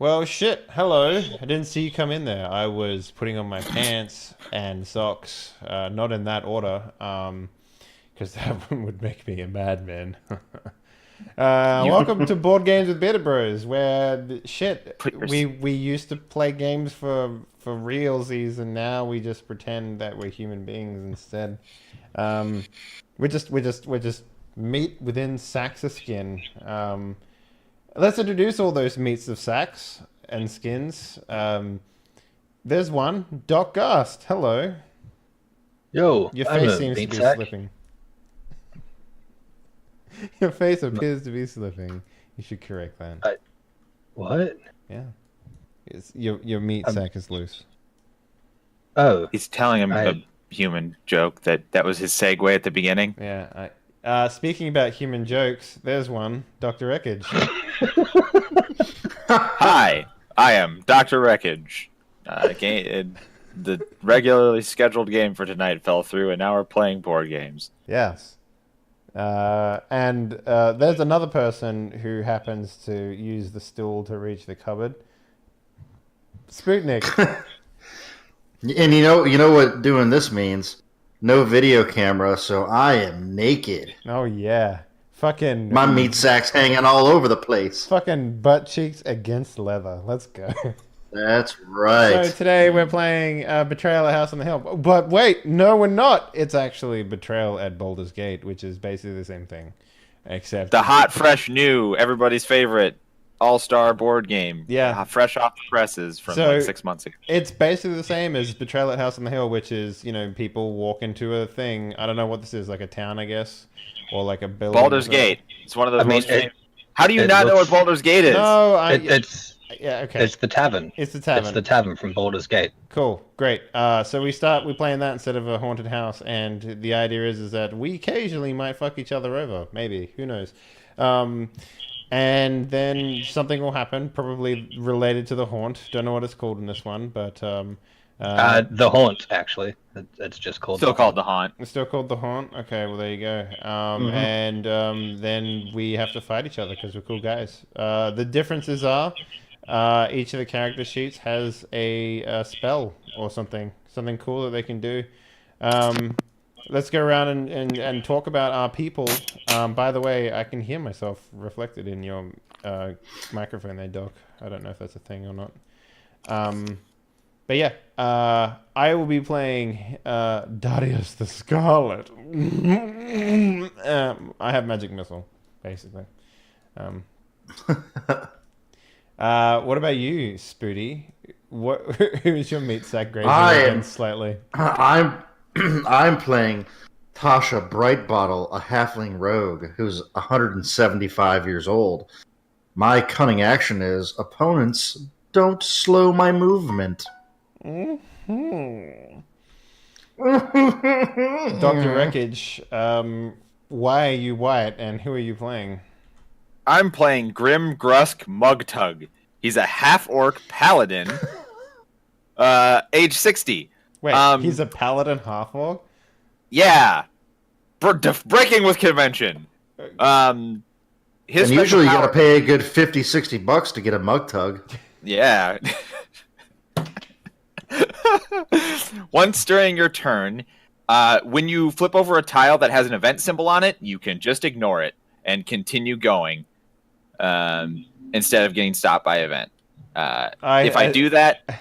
Well, shit. Hello. I didn't see you come in there. I was putting on my pants and socks. Not in that order, because that would make me a madman. Welcome to Board Games with Beta Bros, where we used to play games for realsies, and now we just pretend that we're human beings instead. We're just meat within sacks of skin. Let's introduce all those meats of sacks and skins. There's one, Doc Gast. Hello. Yo, Your I'm face a seems to meat be sack. slipping. Your face appears to be slipping. You should correct that. What? Yeah. Your meat sack is loose. Oh, He's telling him I- a human joke that was his segue at the beginning. Yeah. Speaking about human jokes, there's one, Dr. Wreckage. Hi, I am Dr. Wreckage. The regularly scheduled game for tonight fell through, and now we're playing board games. Yes. And there's another person who happens to use the stool to reach the cupboard. Sputnik. And you know what doing this means? No video camera, so I am naked. Oh yeah. Fucking My meat sack's hanging all over the place. fucking butt cheeks against leather. Let's go. That's right. So today we're playing Betrayal at House on the Hill. But wait, no we're not. It's actually Betrayal at Baldur's Gate, which is basically the same thing. Except The hot, fresh, new, everybody's favorite all-star board game. Yeah. Fresh off the presses from So- like 6 months ago. it's basically the same as Betrayal at House on the Hill, which is, people walk into a thing. I don't know what this is, like a town, I guess, or like a building. Baldur's Gate. It's one of those I mean, most famous. How do you it not know looks- what Baldur's Gate is? No, it's yeah, okay. it's the tavern. It's the tavern. It's the tavern from Baldur's Gate. Cool, great. So we playing that instead of a haunted house, and the idea is that we occasionally might fuck each other over, maybe, who knows. And then something will happen, probably related to the haunt. Don't know what it's called in this one, but The Haunt, actually. It's just called. Still The called the Haunt. it's still called the haunt. Okay, well there you go. And then we have to fight each other because we're cool guys. The differences are each of the character sheets has a spell or something cool that they can do. Let's go around and talk about our people. By the way, I can hear myself reflected in your microphone there, Doc. I don't know if that's a thing or not. But yeah, I will be playing Darius the Scarlet. I have magic missile, basically. What about you, Spooty? Who's your meat sack grazing against slightly? I'm playing Tasha Brightbottle, a halfling rogue who's 175 years old. My cunning action is opponents don't slow my movement. Dr. Wreckage, why are you white and who are you playing? I'm playing Grim Grusk Mugtug. He's a half-orc paladin, age 60. Wait, he's a paladin half-orc? Yeah. Breaking with convention. His And special usually you power- gotta pay a good $50-$60 to get a mug tug. Yeah. Once during your turn, when you flip over a tile that has an event symbol on it, you can just ignore it and continue going instead of getting stopped by event. If I do that,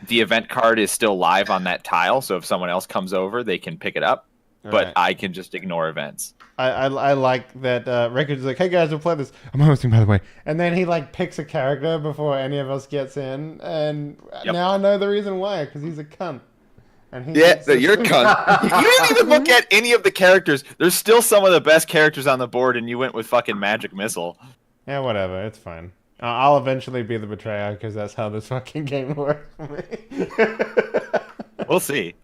the event card is still live on that tile, so if someone else comes over, they can pick it up, but Alright. I can just ignore events. I like that Wreckage is like, hey guys, we'll play this. I'm hosting, by the way. And then he like picks a character before any of us gets in, and Yep. now I know the reason why, because he's a cunt. And he Yeah, thinks it's- you're a cunt. You didn't even look at any of the characters. There's still some of the best characters on the board, and you went with fucking Magic Missile. Yeah, whatever, it's fine. I'll eventually be the betrayer, because that's how this fucking game works for me. We'll see.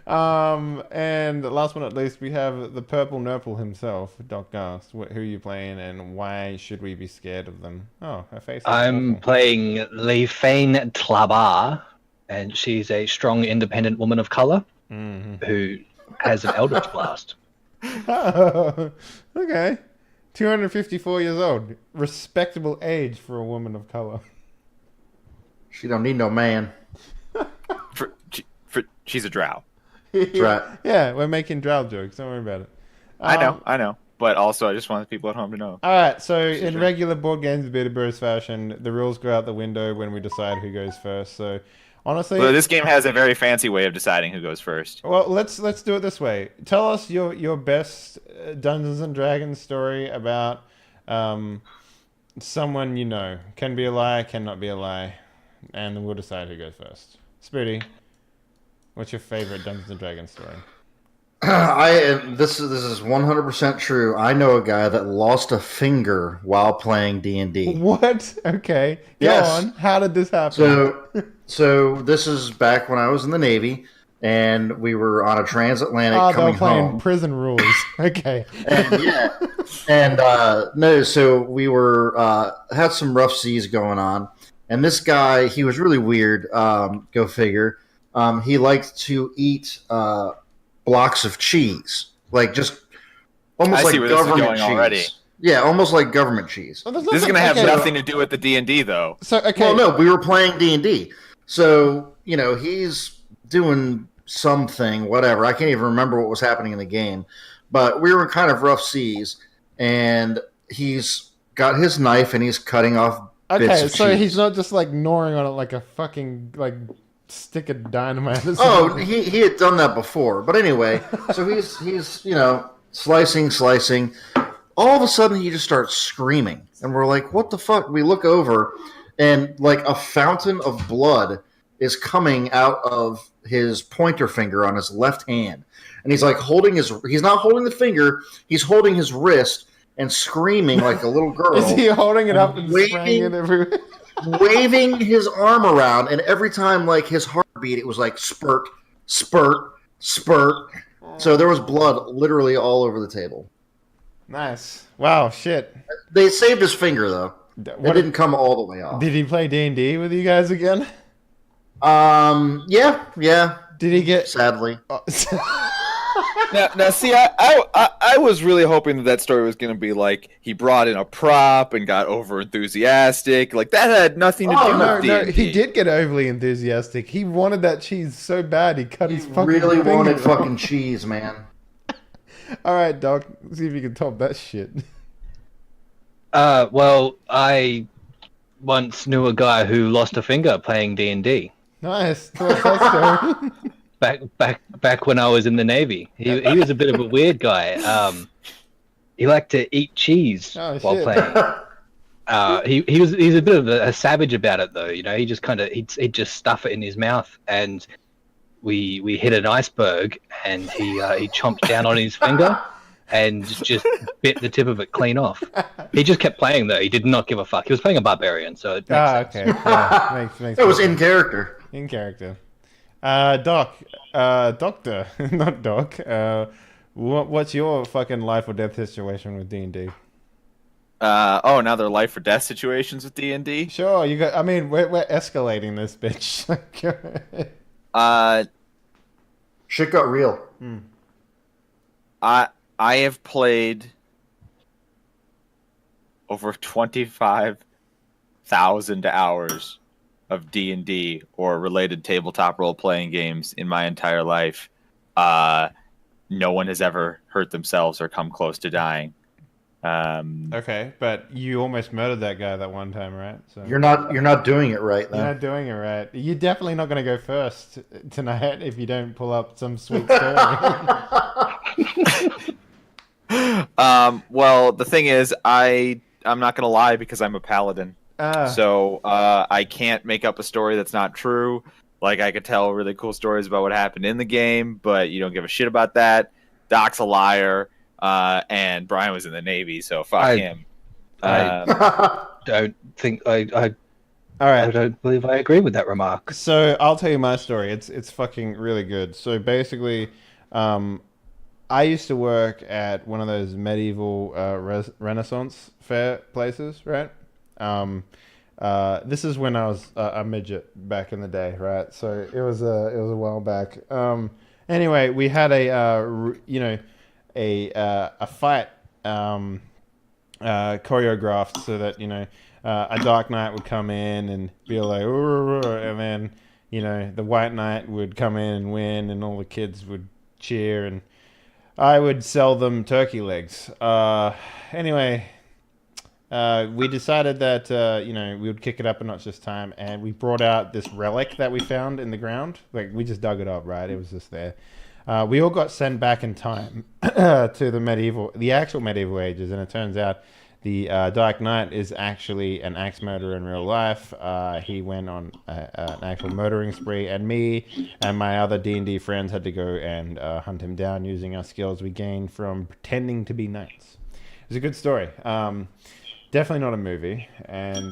And last but not least, we have the Purple Nurple himself, Doc Gast. Who are you playing, and why should we be scared of them? Oh, her face is I'm awful. playing Leifane Tlabar, and she's a strong, independent woman of color who has an Eldritch Blast. Oh, okay. 254 years old. Respectable age for a woman of color. She don't need no man. She's a drow. That's right. Yeah, we're making drow jokes. Don't worry about it. I know. But also, I just want the people at home to know. All right, so in regular board games, Beta Bros fashion, the rules go out the window when we decide who goes first. So, honestly, Well, this game has a very fancy way of deciding who goes first. well, let's do it this way. Tell us your best Dungeons and Dragons story about someone you know. Can be a lie, cannot be a lie, and then we'll decide who goes first. Spoody, what's your favorite Dungeons and Dragons story? This is 100% true. I know a guy that lost a finger while playing D&D. What? Okay, go Yes. on. How did this happen? So this is back when I was in the Navy, and we were on a transatlantic They're coming playing home. prison rules. Okay. And no, so we were had some rough seas going on, and this guy, he was really weird. Go figure. He liked to eat blocks of cheese, like just almost I like see where this is government going cheese. already. Yeah, almost like government cheese. Well, there's This is nothing- going to have okay. nothing to do with the D&D, though. So okay. Well, no, we were playing D&D. So, he's doing something, whatever. I can't even remember what was happening in the game. But we were in kind of rough seas, and he's got his knife, and he's cutting off bits Okay, of so cheese. he's not just like gnawing on it like a fucking like stick of dynamite. Or Oh, something. he had done that before. But anyway, so he's slicing. All of a sudden, he just starts screaming. And we're like, what the fuck? We look over, and like a fountain of blood is coming out of his pointer finger on his left hand. And he's like he's not holding the finger, he's holding his wrist and screaming like a little girl. Is he holding it up and Waving- spraying it everywhere? Waving his arm around, and every time like his heartbeat, it was like spurt, spurt, spurt. So there was blood literally all over the table. Nice. Wow. Shit. They saved his finger though. It What didn't come all the way off. did he play D&D with you guys again? Yeah. Did he get? Sadly, Oh, Now, see, I was really hoping that story was going to be like he brought in a prop and got over enthusiastic. Like that had nothing to do no, with no, D&D. he did get overly enthusiastic. He wanted that cheese so bad he cut his fucking really finger wanted off. fucking cheese, man. All right, Doc. See if you can top that shit. Well, I once knew a guy who lost a finger playing D&D. Nice. What's that story? Back when I was in the Navy. He was a bit of a weird guy. He liked to eat cheese Oh, while shit. playing. He's a bit of a savage about it though. He just kind of he'd just stuff it in his mouth, and we hit an iceberg, and he chomped down on his finger and just bit the tip of it clean off. He just kept playing though. He did not give a fuck. He was playing a barbarian, so it makes sense. Okay. Yeah, makes That was sense. in character. In character. Doc, Doctor, not Doc. What's your fucking life or death situation with D&D? Now they're life or death situations with D&D. Sure, you got. I mean, we're escalating this bitch. Shit got real. I have played over 25,000 hours of D&D or related tabletop role-playing games in my entire life. No one has ever hurt themselves or come close to dying. Okay, but you almost murdered that guy that one time, right? So You're not doing it right you're then. not doing it right. You're definitely not going to go first tonight if you don't pull up some sweet story. Well, the thing is, I'm not going to lie because I'm a paladin. So I can't make up a story that's not true. Like, I could tell really cool stories about what happened in the game, but you don't give a shit about that. Doc's a liar, and Brian was in the Navy, so fuck him. Don't think I All right. don't believe I agree with that remark. So I'll tell you my story. It's fucking really good. So basically, I used to work at one of those medieval Renaissance fair places, right? This is when I was a midget back in the day, right? So it was a while back. Anyway, we had a fight choreographed so that a Dark Knight would come in and be like, "Urgh," and then the White Knight would come in and win, and all the kids would cheer, and I would sell them turkey legs. Anyway, we decided that we would kick it up a notch this time, and we brought out this relic that we found in the ground. Like, we just dug it up, right? It was just there. We all got sent back in time to the actual medieval ages, and it turns out the Dark Knight is actually an axe murderer in real life. He went on an actual murdering spree, and me and my other D&D friends had to go and hunt him down using our skills we gained from pretending to be knights. It's a good story. Definitely not a movie, and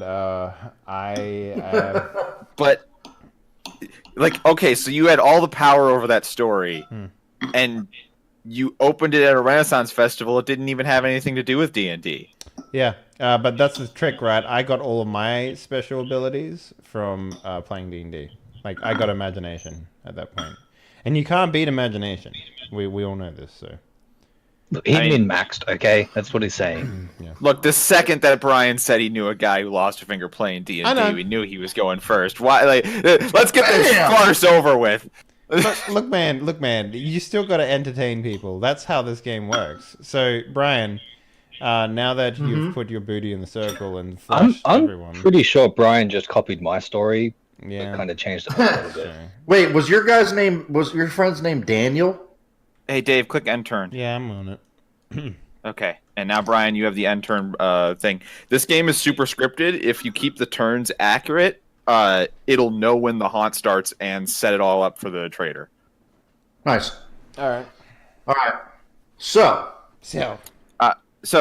But okay, so you had all the power over that story, and you opened it at a Renaissance festival. It didn't even have anything to do with D&D. Yeah, but that's the trick, right? I got all of my special abilities from playing D&D. Like, I got imagination at that point. And you can't beat imagination. We all know this, so... Look, he min-maxed, okay? That's what he's saying. Yeah. Look, the second that Brian said he knew a guy who lost a finger playing D&D, we knew he was going first. Why? Let's get this farce over with. Look, man, you still got to entertain people. That's how this game works. So, Brian, now that you've put your booty in the circle and flushed everyone... I'm pretty sure Brian just copied my story. Yeah. Kind of changed it up a little bit. Wait, was your friend's name Daniel? Hey, Dave, click end turn. Yeah, I'm on it. Okay, and now, Brian, you have the end turn thing. This game is super scripted. If you keep the turns accurate, it'll know when the haunt starts and set it all up for the traitor. Nice. All right. So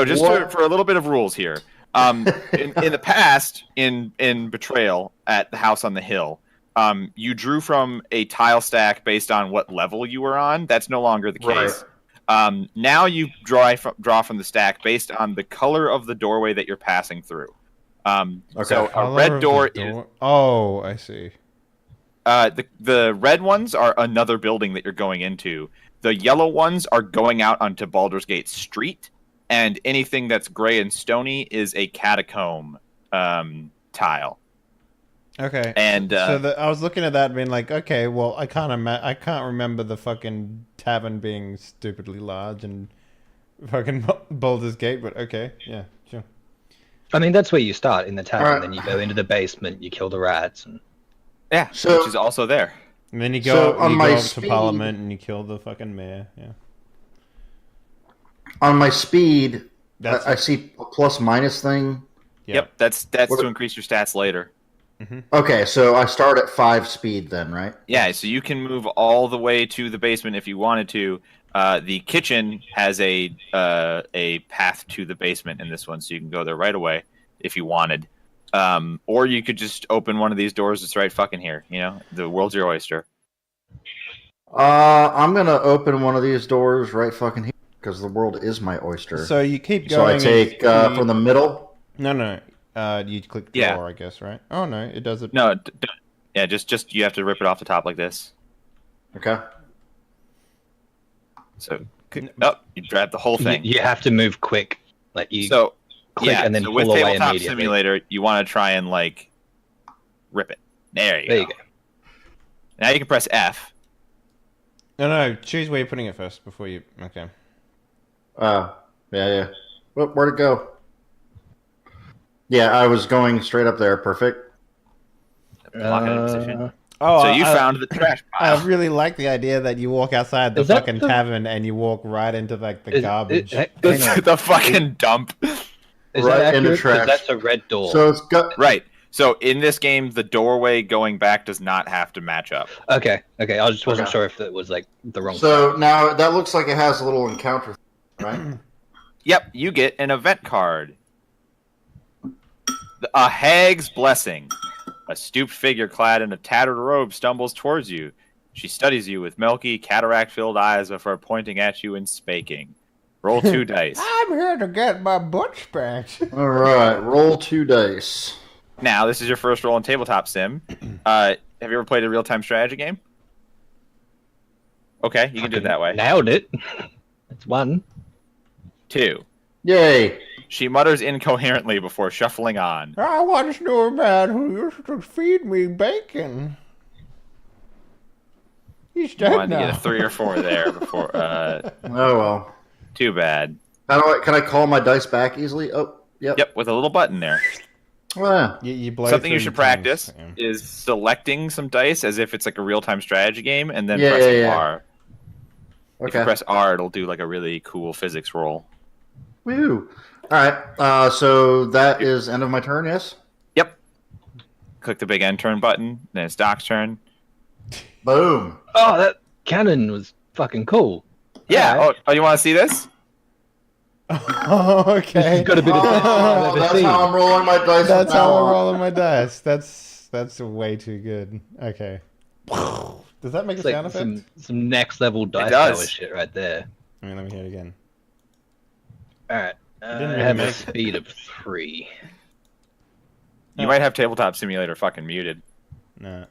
just for a little bit of rules here. In the past, in Betrayal at the house on the hill, you drew from a tile stack based on what level you were on. That's no longer the case. Right. Now you draw from the stack based on the color of the doorway that you're passing through. So a red door is... Oh, I see. The red ones are another building that you're going into. The yellow ones are going out onto Baldur's Gate Street, and anything that's gray and stony is a catacomb tile. Okay. And I was looking at that and being like, okay, well, I can't remember the fucking tavern being stupidly large and fucking Baldur's Gate, but okay, yeah, sure. I mean, that's where you start, in the tavern, then you go into the basement, you kill the rats, and which is also there. And then you go up to speed, Parliament and you kill the fucking mayor. Yeah. On my speed, I see a plus-minus thing. Yep, that's to increase your stats later. Mm-hmm. Okay, so I start at 5 speed then, right? Yeah, so you can move all the way to the basement if you wanted to. The kitchen has a path to the basement in this one, so you can go there right away if you wanted. Or you could just open one of these doors that's right fucking here. The world's your oyster. I'm gonna open one of these doors right fucking here because the world is my oyster. So you keep going. So I take from the middle. No. You click draw, I guess, right? Oh no, it does it. No, yeah, just you have to rip it off the top like this. Okay. So you grab the whole thing. You have to move quick, click and then with pull away Tabletop immediately. Simulator, you want to try and rip it. There you go. Now you can press F. No, choose where you're putting it first before you. Okay. Yeah. Where'd it go? Yeah, I was going straight up there. Perfect. Lock it in position. So you found the trash pile. I really like the idea that you walk outside the fucking tavern and you walk right into the garbage. The fucking dump. Is right that into accurate? 'Cause trash. that's a red door. So it's got Right. So in this game, the doorway going back does not have to match up. Okay. I just wasn't sure if it was the wrong. So now that looks like it has a little encounter, right? Yep, you get an event card. A hag's blessing. A stooped figure clad in a tattered robe stumbles towards you. She studies you with milky, cataract-filled eyes before pointing at you and spaking. Roll 2 dice. I'm here to get my butt spanked. All right, roll 2 dice. Now, this is your first roll in Tabletop Sim. Have you ever played a real-time strategy game? Okay, you can do it that way. Nailed it. That's 1. 2. Yay. She mutters incoherently before shuffling on. I once knew a man who used to feed me bacon. He's I dead wanted to now. get a 3 or 4 there before. Oh well. Too bad. Can I call my dice back easily? Oh, yep. Yep, with a little button there. Well, You blow Something you through should your tongues. practice Yeah. is selecting some dice as if it's like a real-time strategy game, and then Yeah, pressing yeah. R. If you okay. press R, it'll do like a really cool physics roll. Woo. All right. So that is end of my turn. Yes. Yep. Click the big end turn button. Then it's Doc's turn. Boom. Oh, that cannon was fucking cool. Yeah. Alright. Oh, you want to see this? Oh, okay. Got a bit of Oh, ever that's seen. how I'm rolling my dice. That's from how now I'm on. rolling my dice. That's way too good. Okay. Does that make It's a sound like effect? some next level dice does. tower shit right there. I mean, let me hear it again. Alright. didn't I really have make- a speed of 3. You Oh. might have Tabletop Simulator fucking muted. No,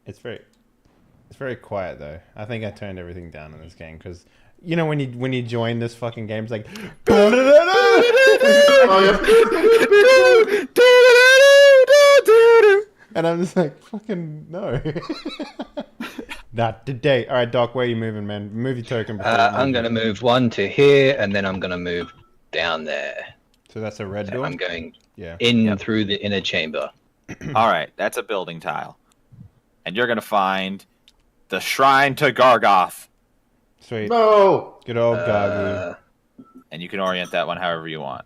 it's very quiet though. I think I turned everything down in this game because you know when you join this fucking game, it's like. Oh, And I'm just like, fucking no. Not today. All right, Doc, where are you moving, man? Move your token. before you I'm move. gonna move 1 to here, and then I'm gonna move down there. So that's a red So door. I'm going Yeah. in through the inner chamber. All right, that's a building tile, and you're gonna find the Shrine to Gargoth, Sweet. no. Good old Gagu. Uh, and you can orient that one however you want.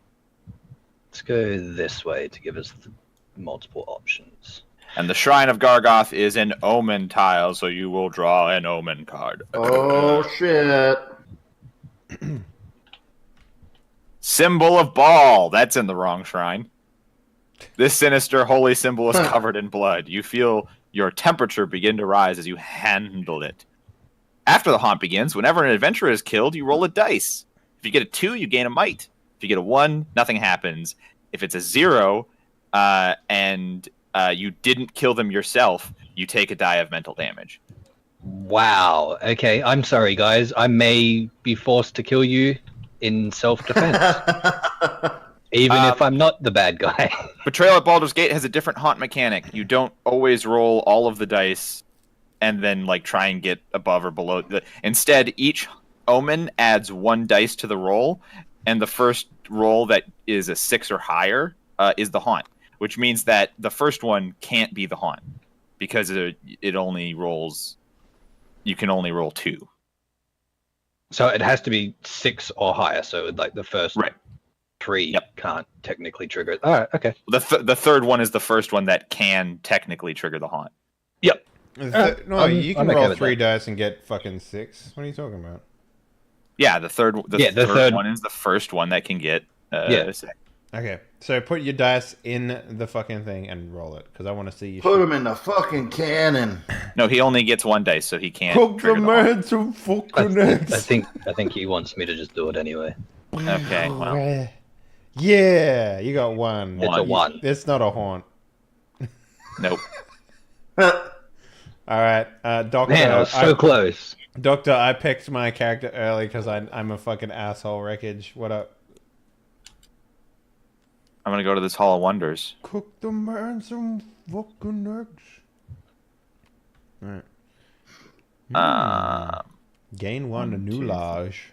let's go this way to give us the multiple options. And the Shrine of Gargoth is an omen tile, so you will draw an omen card. Oh shit. Symbol of Bhaal. That's in the wrong shrine. This sinister holy symbol is covered in blood. You feel your temperature begin to rise as you handle it. After the haunt begins, whenever an adventurer is killed, you roll a dice. If you get a 2, you gain a might. If you get a 1, nothing happens. If it's a 0, and you didn't kill them yourself, you take a die of mental damage. Wow. Okay, I'm sorry, guys. I may be forced to kill you in self-defense, even if I'm not the bad guy. Betrayal at Baldur's Gate has a different haunt mechanic. You don't always roll all of the dice and then like try and get above or below. Instead, each omen adds 1 dice to the roll, and the first roll that is a 6 or higher is the haunt, which means that the first one can't be the haunt because it only rolls. You can only roll 2. So it has to be 6 or higher. So like the first Right. 3 Yep. can't technically trigger it. All right. Okay. The third one is the first one that can technically trigger the haunt. No, you can I'm okay roll with 3 that. dice and get fucking 6. What are you talking about? Yeah, the third third- one is the first one that can get Yeah. a 6. Okay, so put your dice in the fucking thing and roll it because I want to see you. Put shoot. him in the fucking cannon. No, he only gets 1 dice, so he can't Cook the trigger the haunt. man some fucking I eggs. think he wants me to just do it anyway. Okay, well, Yeah, you got 1. It's a 1. It's not a haunt. nope. All right, Doctor. Man, I was so close. Doctor, I picked my character early because I'm a fucking asshole wreckage. What up? I'm gonna go to this Hall of Wonders. Cook the man some fucking eggs. Alright. Gain 1 a new 2, large.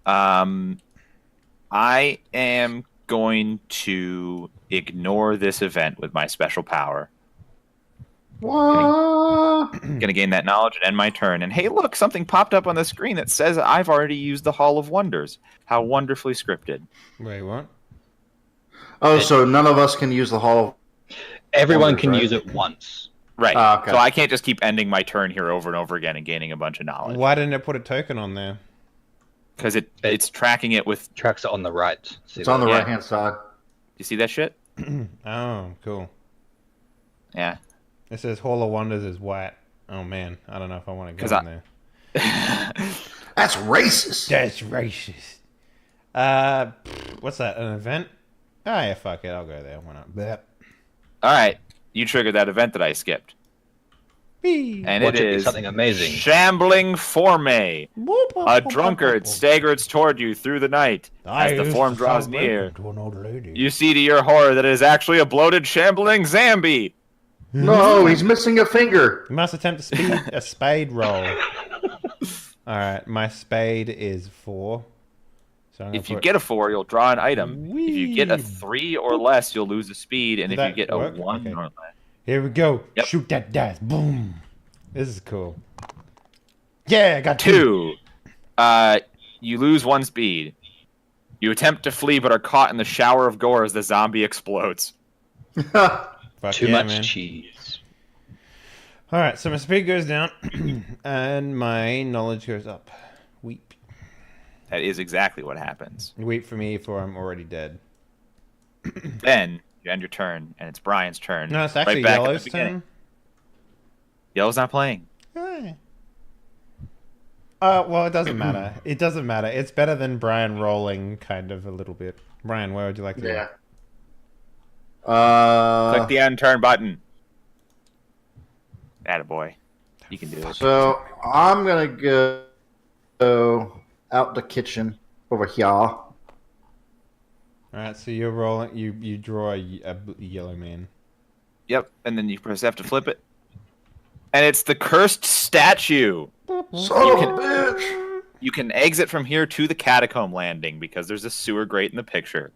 I am going to ignore this event with my special power. What? Gonna gain that knowledge and end my turn. And hey, look, something popped up on the screen that says I've already used the Hall of Wonders. How wonderfully scripted. Wait, what? Oh, so none of us can use the hall. Everyone Wonders, can right? use it once. Right. Ah, okay. So I can't just keep ending my turn here over and over again and gaining a bunch of knowledge. Why didn't it put a token on there? Because it's tracking it with. Tracks it on the right. See It's on the Yeah. right hand side. You see that shit? Oh, cool. Yeah. It says Hall of Wonders is white. Oh man, I don't know if I want to go 'Cause in there. That's racist. That's racist. What's that? An event? Oh yeah, fuck it. I'll go there. Why not? Bleh. All right. You triggered that event that I skipped. Whee! And Watch it it be is something amazing. Shambling Forme. A drunkard staggers toward you through the night. As the form draws near, To an old lady. you see to your horror that it is actually a bloated, shambling zombie. No, he's missing a finger. You must attempt a spade roll. Alright, my spade is 4. So I'm If gonna you put- get a 4, you'll draw an item. If you get a Whee! 3 or less, you'll lose a speed. And Does if you that get a work? 1 Okay. or less. Here we go. Yep. Shoot that dice. Boom. This is cool. Yeah, I got 2. You lose 1 speed. You attempt to flee but are caught in the shower of gore as the zombie explodes. Fuck Too yeah, much man. cheese. Alright, so my speed goes down and my knowledge goes up. Weep. That is exactly what happens. Weep for me, for I'm already dead. Then you end your turn, and it's Brian's turn. No, it's actually back at the Yellow's beginning. turn. Yellow's not playing. Hey. Well, it doesn't matter. It doesn't matter. It's better than Brian rolling, kind of, a little bit. Brian, where would you like to go? Yeah. Click the end turn button. Attaboy. You can do it. So I'm gonna go out the kitchen over here. Alright, so you're rolling. You draw a yellow man. Yep, and then you press F to flip it. And it's the cursed statue. Son of a can- bitch! You can exit from here to the catacomb landing because there's a sewer grate in the picture.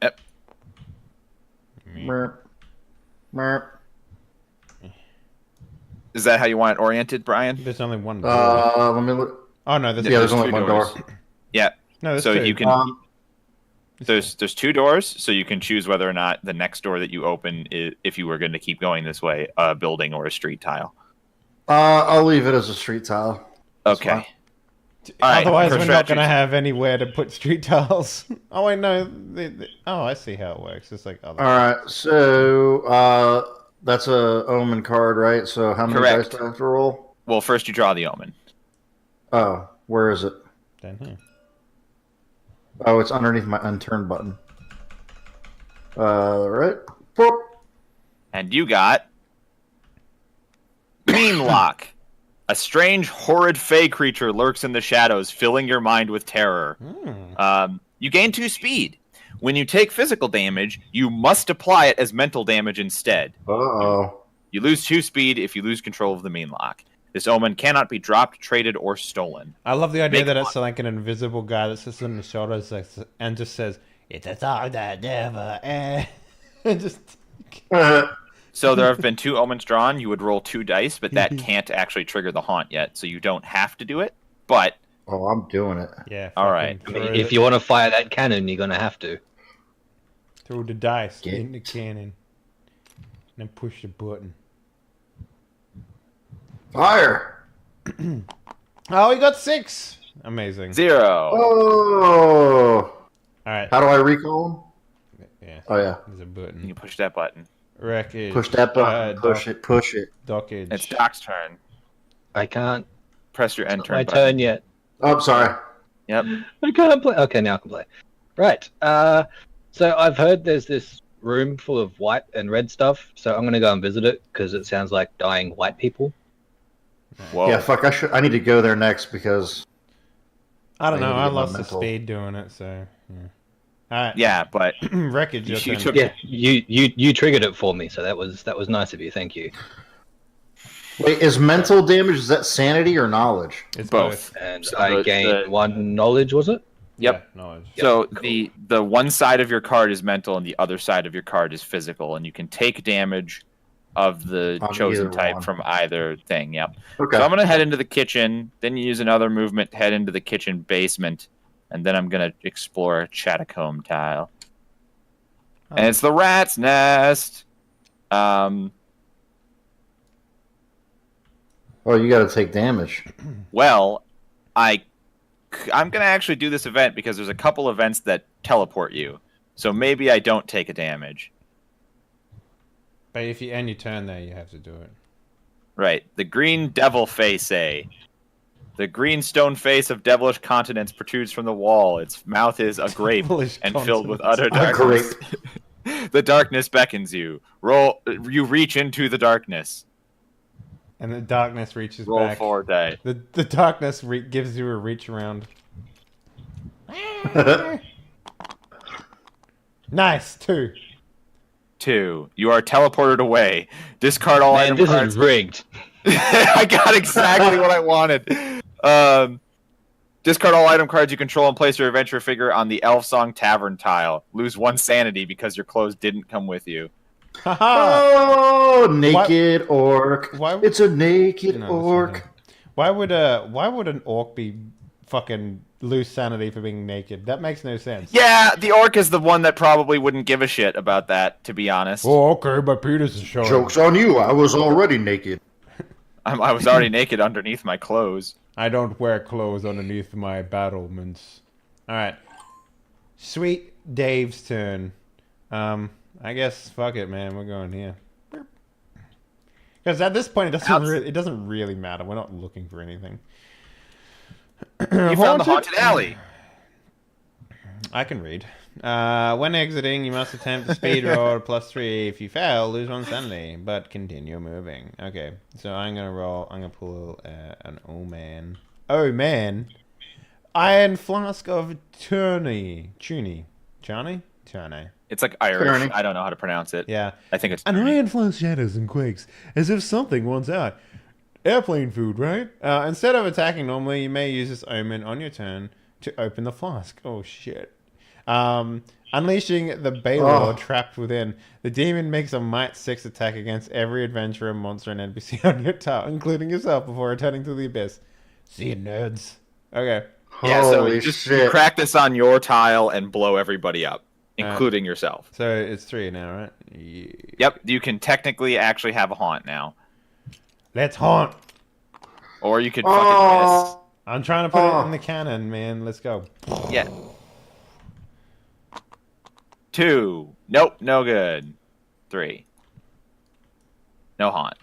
Yep. Merp. Merp. Is that how you want it oriented, Brian? There's only one door. Let me look. Oh no, there's Yeah, there's There's only two one doors. door. Yeah. no, there's So two. you can. There's 2 doors, so you can choose whether or not the next door that you open is, if you were going to keep going this way, a building or a street tile. I'll leave it as a street tile. That's Okay. fine. All right, Otherwise, we're cursed not going to statues. have anywhere to put street tiles. Oh wait, no. Oh, I see how it works. It's like other. All right, so that's a omen card, right? So how many Correct. dice do I have to roll? Well, first you draw the omen. Oh, where is it? Down here. Oh, it's underneath my unturned button. Right. Boop. And you got Mean Lock. A strange, horrid fey creature lurks in the shadows, filling your mind with terror. You gain 2 speed. When you take physical damage, you must apply it as mental damage instead. Uh-oh. You lose 2 speed if you lose control of the Mean Lock. This omen cannot be dropped, traded, or stolen. I love the idea Make that it's like an invisible guy that sits on the shoulders and just says, "It's a song that never ends." And just. So there have been 2 omens drawn. You would roll 2 dice, but that can't actually trigger the haunt yet, so you don't have to do it. But Oh, I'm doing it. Yeah. All right. fucking throw If you want to fire that cannon, you're gonna have to. throw the dice Get- in the cannon, and then push the button. Fire! Oh, he got 6. Amazing. 0. Oh! All right. How do I recall Yeah. Oh, yeah. There's a You button. can push that button. Wreckage. Push that button. Push it. Push it. Dockage. It's Doc's turn. I can't. Press your end Not turn my button. turn yet. Oh, I'm sorry. Yep. I can't play. Okay, now I can play. Right. So I've heard there's this room full of white and red stuff. So I'm gonna go and visit it because it sounds like dying white people. Whoa. Yeah, fuck. I need to go there next because I don't I know. need to I get my lost the mental- speed doing it, so. Yeah. All right. Yeah, but Wreckage. Your You turn. took- Yeah, you triggered it for me, so that was nice of you. Thank you. wait, is mental damage, is that sanity or knowledge? It's both. And So I the- gained the- 1 knowledge, was it? Yep. Yeah, knowledge. So cool. the one side of your card is mental and the other side of your card is physical, and you can take damage of the On chosen either type one. from either thing. Yep. Okay. So I'm gonna head into the kitchen, then use another movement to head into the kitchen basement, and then I'm gonna explore a catacomb tile. And it's the rat's nest. Oh, you got to take damage. Well, I'm gonna actually do this event because there's a couple events that teleport you. So maybe I don't take a damage. But if you end your turn there, you have to do it. Right. The green devil face. The green stone face of devilish countenance protrudes from the wall. Its mouth is a grape Devilish and filled with countenance. utter A grape. darkness. The darkness beckons you. Roll. You reach into the darkness. And the darkness reaches Roll back. 4 die. The darkness gives you a reach around. Nice, 2. 2. You are teleported away. Discard all Man, item this cards. is rigged. I got exactly what I wanted. Discard all item cards you control and place your adventure figure on the Elf Song Tavern tile. Lose 1 sanity because your clothes didn't come with you. Haha! Oh, naked orc. Why- It's a naked No, orc. Why would an orc be fucking lose sanity for being naked? That makes no sense. Yeah, the orc is the one that probably wouldn't give a shit about that, to be honest. Oh, okay, my penis is showing. Joke's on you. I was already naked. I was already naked underneath my clothes. I don't wear clothes underneath my battlements. Alright. Sweet Dave's turn. I guess fuck it, man. We're going here. Because at this point, it doesn't really matter. We're not looking for anything. You found the haunted alley. I can read. When exiting, you must attempt a speed roll +3. If you fail, lose 1 sanity, but continue moving. Okay, so I'm gonna roll. I'm gonna pull an man. Oh man, Iron Flask of Turney. It's like Irish. Turning. I don't know how to pronounce it. Yeah. I think it's An Turney. iron flask shatters and quakes, as if something wants out. Airplane food, right? Instead of attacking normally, you may use this omen on your turn to open the flask. Oh, shit. Unleashing the Baldur trapped within. The demon makes a Might 6 attack against every adventurer, monster, and NPC on your tile, including yourself, before returning to the abyss. See you, nerds. Okay. Yeah, so Holy you just shit. crack this on your tile and blow everybody up, including yourself. So it's 3 now, right? Yeah. Yep, you can technically actually have a haunt now. Let's haunt. Or you could fucking I'm trying to put it in the cannon, man. Let's go. miss. Yeah. 2. Nope, no good. 3. No haunt.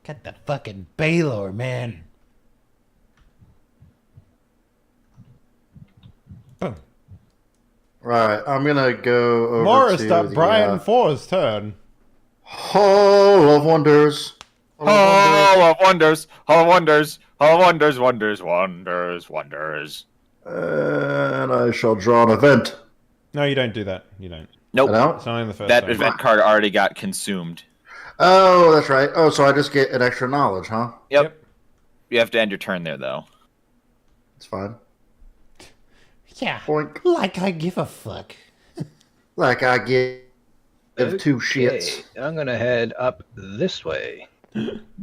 Got the fucking Baldur, man. Boom. Right, I'm gonna go over Morris, to stop the, Brian Four's turn. Hall of Wonders. Hall of Wonders, Hall of Wonders, Hall of Wonders, Wonders, Wonders, Wonders. And I shall draw an event. No, you don't do that. You don't. Nope, Hello? It's only the first that time. event card already got consumed. Oh, that's right. Oh, so I just get an extra knowledge, huh? Yep. You have to end your turn there, though. It's fine. Yeah. Boink. Like I give a fuck. Like I give two shits. Okay, I'm gonna head up this way.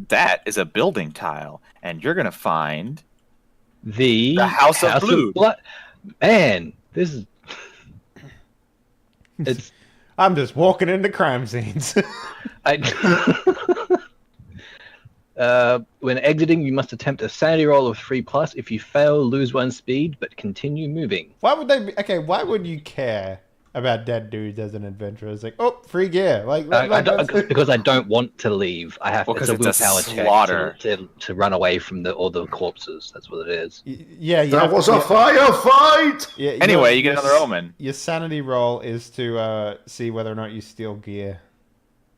That is a building tile, and you're gonna find The House of Blood. Blood. Man, this is. It's. I'm just walking into crime scenes. When exiting, you must attempt a sanity roll of 3+. If you fail, lose 1 speed, but continue moving. Why would they be... Okay, why would you care about dead dudes as an adventurer? It's like, oh, free gear. Because I don't want to leave. I have. Well, It's 'cause a it's a willpower slaughter. check to run away from all the corpses. That's what it is. Yeah, you That have was to- a firefight! Yeah, Anyway, you get another omen. Your sanity roll is to see whether or not you steal gear.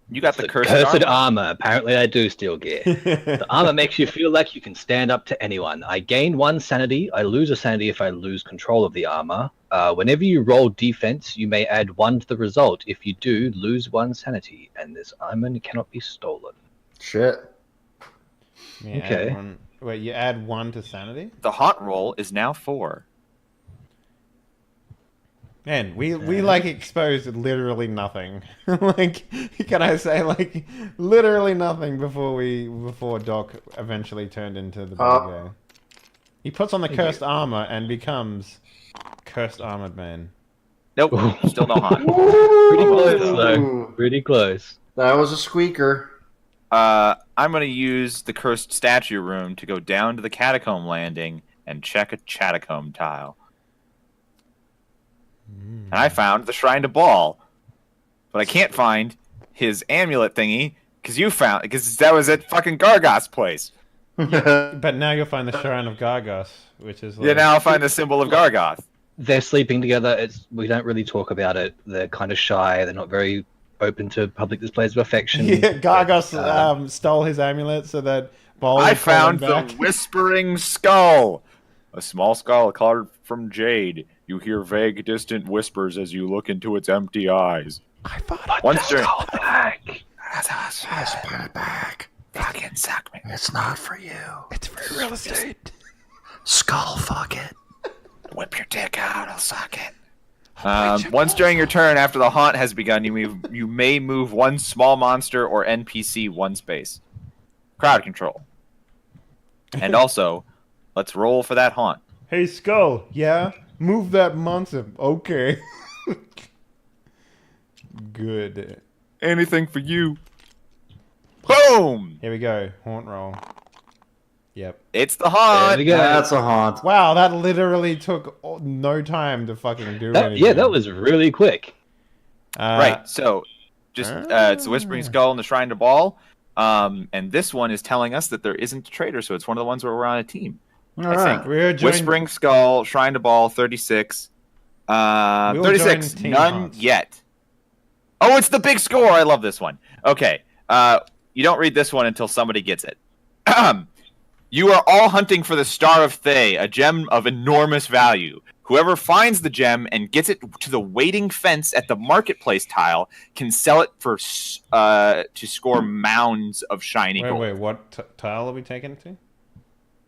You got the So cursed cursed armor. armor. Apparently, I do steal gear. The armor makes you feel like you can stand up to anyone. I gain 1 sanity. I lose a sanity if I lose control of the armor. Whenever you roll defense, you may add 1 to the result. If you do, lose 1 sanity, and this armor cannot be stolen. Shit. Yeah, Okay. Wait, you add 1 to sanity? The haunt roll is now 4. Man, we like exposed literally nothing. Like, can I say like literally nothing before Doc eventually turned into the bad guy. He puts on the cursed armor and becomes cursed armored man. Nope, still no haunt. Pretty close, Ooh. though. Pretty close. That was a squeaker. I'm going to use the cursed statue room to go down to the catacomb landing and check a catacomb tile. And I found the shrine to Bhaal, but I can't find his amulet thingy because that was at fucking Gargoth's place. But now you'll find the Shrine of Gargoth, which is like, Yeah, now I'll find the symbol of Gargoth. they're sleeping together. We don't really talk about it. They're kind of shy. They're not very open to public displays of affection. Yeah, Gargos stole his amulet so that Bhaal I would call him found the back. whispering skull. A small skull carved from jade. You hear vague, distant whispers as you look into its empty eyes. I thought Once during... back. Just put it back. Fucking suck me. It's not for you. it's for real estate. Skull fuck it. Whip your dick out, I'll suck it. Once during your turn after the haunt has begun, you may move one small monster or NPC one space. Crowd control. And also, let's roll for that haunt. Hey, Skull. Yeah? Move that monster. Okay. Good. Anything for you. Boom! Here we go. Haunt roll. Yep. It's the There haunt. we go. That's a haunt. Wow, that literally took no time to fucking do anything. Yeah, that was really quick. Right, so just it's the Whispering Skull and the Shrine to Bhaal. And this one is telling us that there isn't a traitor, so it's one of the ones where we're on a team. All I right. think. We're joined... Whispering Skull, Shrine to Bhaal, 36. We'll 36. join team None haunts. yet. Oh, it's the big score. I love this one. Okay. You don't read this one until somebody gets it. You are all hunting for the Star of Thay, a gem of enormous value. Whoever finds the gem and gets it to the waiting fence at the marketplace tile can sell it for to score mounds of shiny gold. Wait, what tile are we taking it to?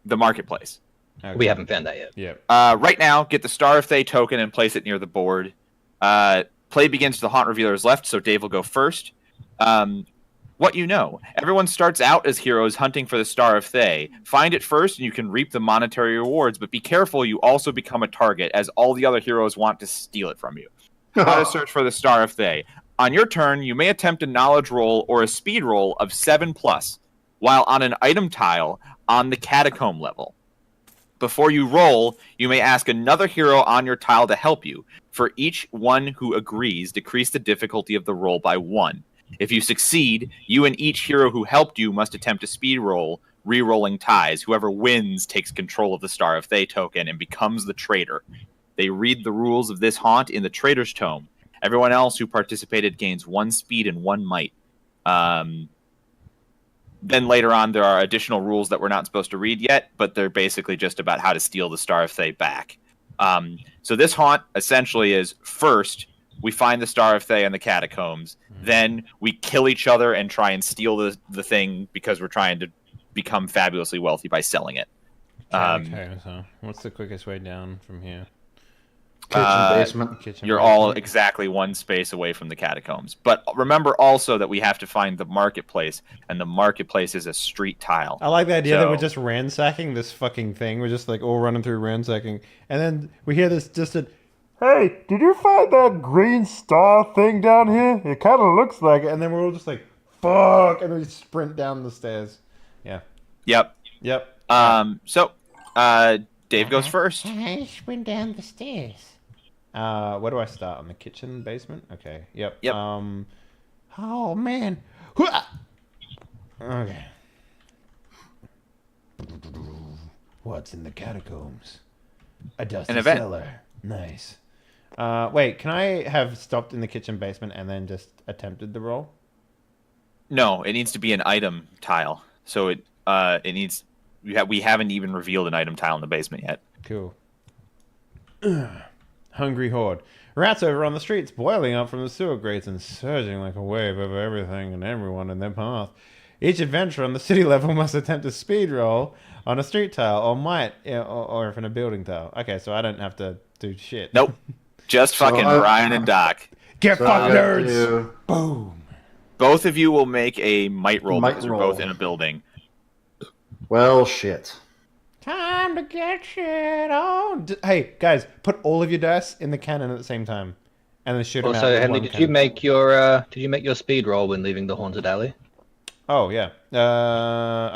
The marketplace. Okay. We haven't found that yet. Yep. Right now, get the Star of Thay token and place it near the board. Play begins to the Haunt Revealer's left, so Dave will go first. What you know. Everyone starts out as heroes hunting for the Star of Thay. Find it first and you can reap the monetary rewards, but be careful you also become a target, as all the other heroes want to steal it from you. How to search for the Star of Thay. On your turn, you may attempt a knowledge roll or a speed roll of 7+, while on an item tile on the catacomb level. Before you roll, you may ask another hero on your tile to help you. For each one who agrees, decrease the difficulty of the roll by 1. If you succeed, you and each hero who helped you must attempt a speed roll, re-rolling ties. Whoever wins takes control of the Star of Thay token and becomes the traitor. They read the rules of this haunt in the Traitor's Tome. Everyone else who participated gains 1 speed and 1 might. Then later on, there are additional rules that we're not supposed to read yet, but they're basically just about how to steal the Star of Thay back. So this haunt essentially is, first, we find the Star of Thay in the catacombs. Then we kill each other and try and steal the thing because we're trying to become fabulously wealthy by selling it. Okay, so what's the quickest way down from here? Kitchen basement. Kitchen You're basement? all exactly 1 space away from the catacombs. But remember also that we have to find the marketplace, and the marketplace is a street tile. I like the idea that So- we're just ransacking this fucking thing. We're just like all running through ransacking, and then we hear this distant, "Hey, did you find that green star thing down here? It kind of looks like it." And then we're all just like, "Fuck!" and we sprint down the stairs. Yeah. Yep. Yep. So, Dave goes first. I sprint down the stairs. Where do I start? On the kitchen basement? Okay. Yep. Yep. Oh man. Hooah! Okay. What's in the catacombs? A dusty An event. cellar. Nice. Wait, can I have stopped in the kitchen basement and then just attempted the roll? No, it needs to be an item tile. So it needs. We haven't even revealed an item tile in the basement yet. Cool. Hungry horde. Rats over on the streets, boiling up from the sewer grates and surging like a wave over everything and everyone in their path. Each adventurer on the city level must attempt a speed roll on a street tile, or if in a building tile. Okay, so I don't have to do shit. Nope. Just fucking Ryan and Doc. Get So fucked, I got nerds! to- Boom! Both of you will make a might roll Might because you're roll. both in a building. Well, shit. Time to get shit on. Hey, guys, put all of your dice in the cannon at the same time, and then shoot them out. Also, with Henley, one did you cannon. make your speed roll when leaving the haunted alley? Oh yeah.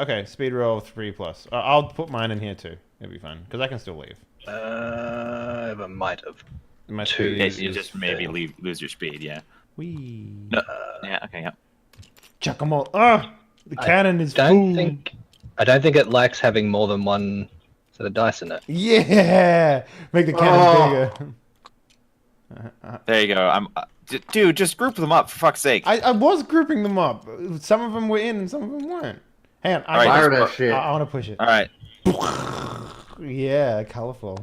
Okay. Speed roll 3+. I'll put mine in here too. It'll be fine because I can still leave. I might have. My Two. speed Yeah, is you just maybe lose your speed. Yeah. Wee. No. Yeah. Okay. Yeah. Chuck 'em all. Ah! The cannon is I full. don't think it likes having more than one So the dice in it. Yeah! Make the cannon bigger. There you go. Dude, just group them up for fuck's sake. I was grouping them up. Some of them were in and some of them weren't. Hang on. Alright, Fire that shit. I want to push it. All right. Yeah, colorful.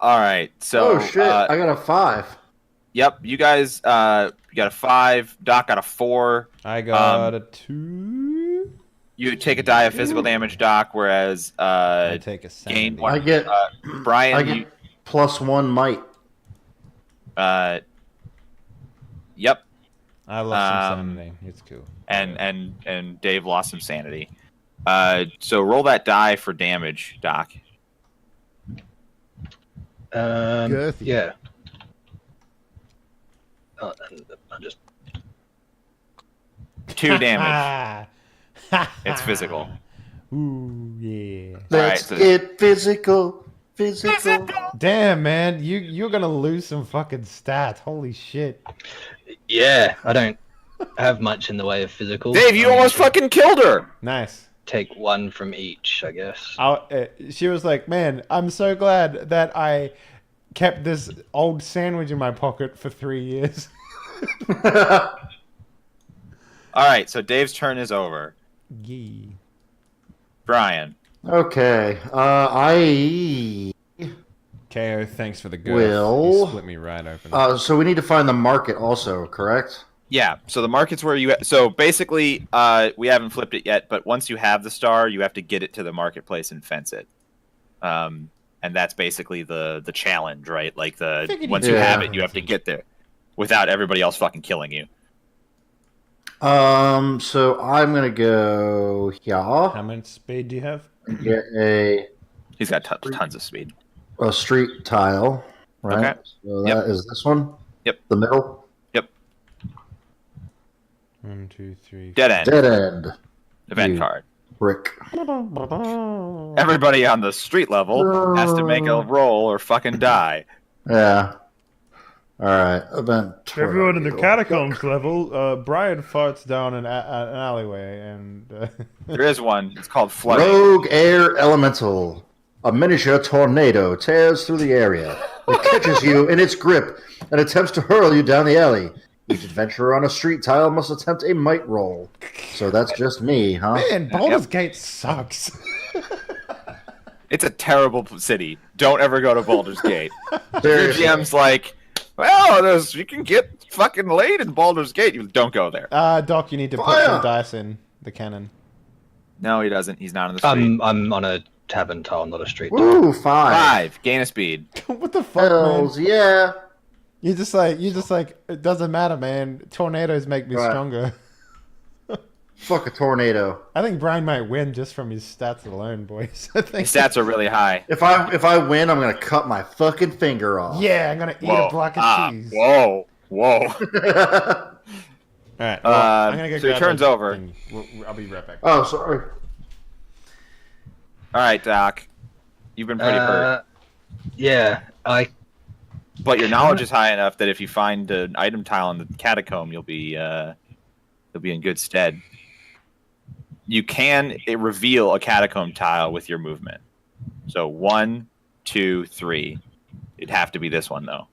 All right. So. Oh shit! I got a 5. Yep. You guys. You got a 5. Doc got a 4. I got a 2. You take a die of physical damage, Doc. Whereas I take a gain sanity. one. I get Brian. I get +1 might. Yep. I lost some sanity. It's cool. And Dave lost some sanity. So roll that die for damage, Doc. Girthy. Yeah. Oh, I'm just 2 damage. It's physical. Ooh, yeah. Let's Alright, so- get physical. Physical. Damn, man, you're gonna lose some fucking stats. Holy shit. yeah. I don't have much in the way of physical. Dave, you almost fucking killed her. Nice. take 1 from each, I guess. She was like, "Man, I'm so glad that I kept this old sandwich in my pocket for 3 years." All right, so Dave's turn is over. Yee. Brian. Okay. KO, thanks for the girth. Will- You split me right open. So we need to find the market also, correct? Yeah, so the market's where you... So basically, we haven't flipped it yet, but once you have the star, you have to get it to the marketplace and fence it. And that's basically the challenge, right? Like, once you have it, you have to get there without everybody else fucking killing you. So I'm gonna go here. How much speed do you have? Get a He's got tons of speed. street tile, right? Okay. So that is this one. Yep. The middle. Yep. 1, 2, 3. Dead end. Dead end. Event You card. Brick. Everybody on the street level has to make a roll or fucking die. Yeah. All right. Event. Everyone in the tornado. catacombs level, Brian farts down an alleyway, and There is one. It's called flooding. Rogue air elemental. A miniature tornado tears through the area. It catches you in its grip and attempts to hurl you down the alley. Each adventurer on a street tile must attempt a might roll. So that's just me, huh? man, Baldur's Gate sucks. It's a terrible city. Don't ever go to Baldur's Gate. Your Seriously. GM's like, well, you can get fucking laid in Baldur's Gate. You don't go there. Doc, you need to put Fire! some dice in the cannon. No, he doesn't. He's not on the street. I'm on a tavern tile, not a street tile. Woo, 5. 5. Gain a speed. What the fuck, man? Hells yeah. You just like it doesn't matter, man. Tornadoes make me Right. stronger. Fuck a tornado. I think Brian might win just from his stats alone, boys. I think. His stats are really high. If I win, I'm gonna cut my fucking finger off. Yeah, I'm gonna eat a block of cheese. Whoa. Whoa. All right, I'm gonna go so your grab turn's that over. thing. I'll be right back. Oh, sorry. All right, Doc. You've been pretty hurt. Yeah, But your knowledge is high enough that if you find an item tile in the catacomb, you'll be in good stead. You can reveal a catacomb tile with your movement. So 1, 2, 3. It'd have to be this one though.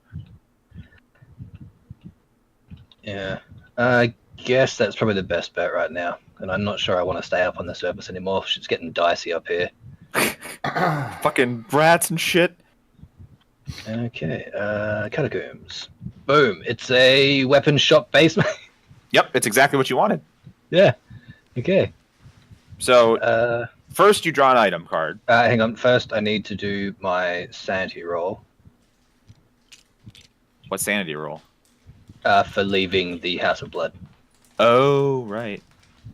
yeah. I guess that's probably the best bet right now. And I'm not sure I want to stay up on the surface anymore. It's getting dicey up here. Fucking rats and shit. Okay, catacombs. Boom. It's a weapon shop basement. Yep, it's exactly what you wanted. Yeah. Okay. So first you draw an item card. Hang on. First, I need to do my sanity roll What sanity roll? for leaving the House of Blood. Oh, right.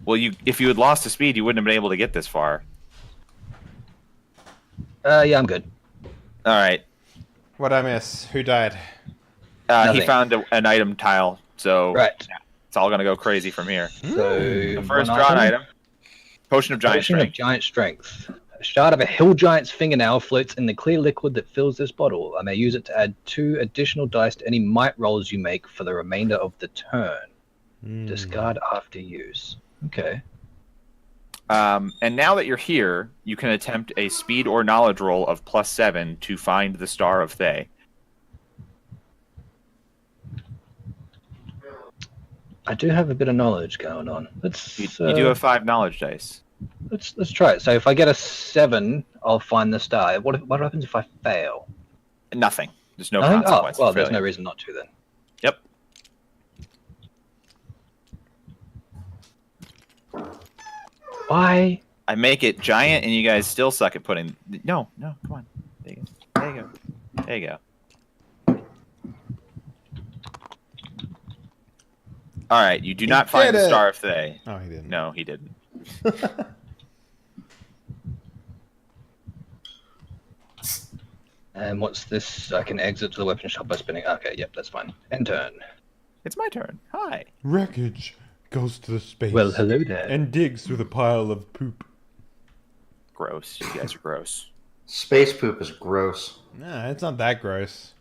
Well, if you had lost the speed, you wouldn't have been able to get this far. Yeah, I'm good. All right. What'd I miss? Who died? He Nothing. found an item tile, so Right. it's all gonna go crazy from here. So The first one drawn item, Potion of Giant Potion of Strength. Giant Strength. A shard of a hill giant's fingernail floats in the clear liquid that fills this bottle. I may use it to add 2 additional dice to any might rolls you make for the remainder of the turn. Hmm. Discard after use. Okay. And now that you're here, you can attempt a speed or knowledge roll of +7 to find the Star of Thay. I do have a bit of knowledge going on. You do have 5 knowledge dice. Let's try it. So if I get a 7, I'll find the star. What happens if I fail? Nothing. There's no Nothing? consequence. Oh, well, for there's failure. no reason not to then. Yep. Why? I make it giant, and you guys still suck at putting. No, come on. There you go. There you go. There you go. All right, you do not find did the it. Star of Thay. Oh, he didn't. No, he didn't. And what's this? I can exit to the weapon shop by spinning. Okay, yep, that's fine. End turn. It's my turn. Hi. Wreckage goes to the space Well, hello there. and digs through the pile of poop. Gross. You guys are gross. Space poop is gross. Nah, it's not that gross.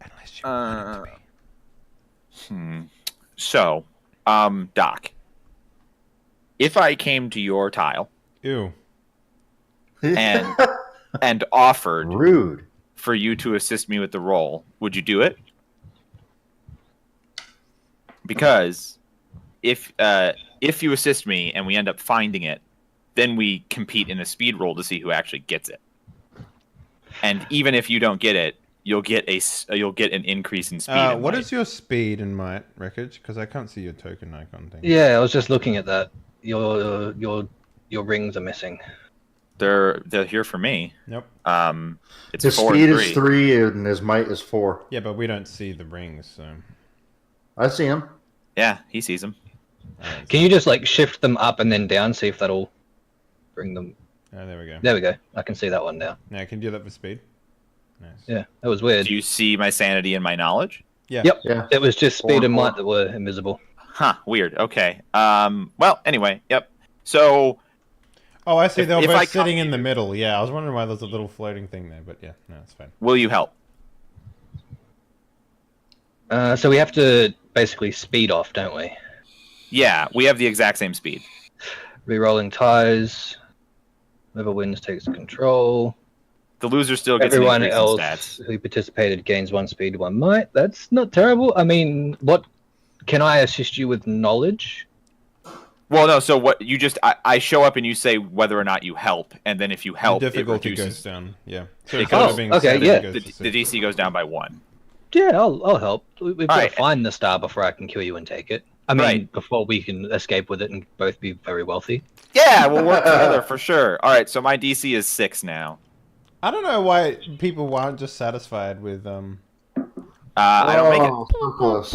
Unless you want it to be. So, Doc, if I came to your tile Ew. and offered Rude. for you to assist me with the roll, would you do it? Because if you assist me and we end up finding it, then we compete in a speed roll to see who actually gets it. And even if you don't get it, you'll get an increase in speed. and What might. is your speed and might, Wreckage? Because I can't see your token icon thing. Yeah, I was just looking at that. Your rings are missing. They're here for me. Nope. It's His 4 speed and 3. is 3 and his might is 4. Yeah, but we don't see the rings, so. I see him. Yeah, he sees them. Can you just like shift them up and then down, see if that'll bring them? Oh, there we go. There we go. I can see that one now. Now, can you do that for speed? Nice. Yeah, that was weird. Do you see my sanity and my knowledge? Yeah. Yep. Yeah. It was just speed and Or- might that were invisible. Huh, weird. Okay. Well, anyway, yep. So, Oh, I see. They were If I both sitting come- in the middle. Yeah, I was wondering why there's a little floating thing there, but yeah, no, it's fine. will you help? So we have to basically speed off, don't we? Yeah, we have the exact same speed. Rerolling ties. Whoever wins takes control. The loser still gets Everyone an increase else in stats. who participated gains 1 speed, 1 might. That's not terrible. I mean, what can I assist you with knowledge? Well, no. So what you just I show up and you say whether or not you help, and then if you help, the it difficulty reduces. goes down. Yeah. So It instead goes- of being okay, 7, yeah. it goes The, to 6. the DC goes down by 1. Yeah, I'll help. We've got Alright. to find the star before I can kill you and take it. I mean, Right. before we can escape with it and both be very wealthy. Yeah, we'll work together for sure. All right, so my DC is 6 now. I don't know why people aren't just satisfied with I don't make it, Oh, so close.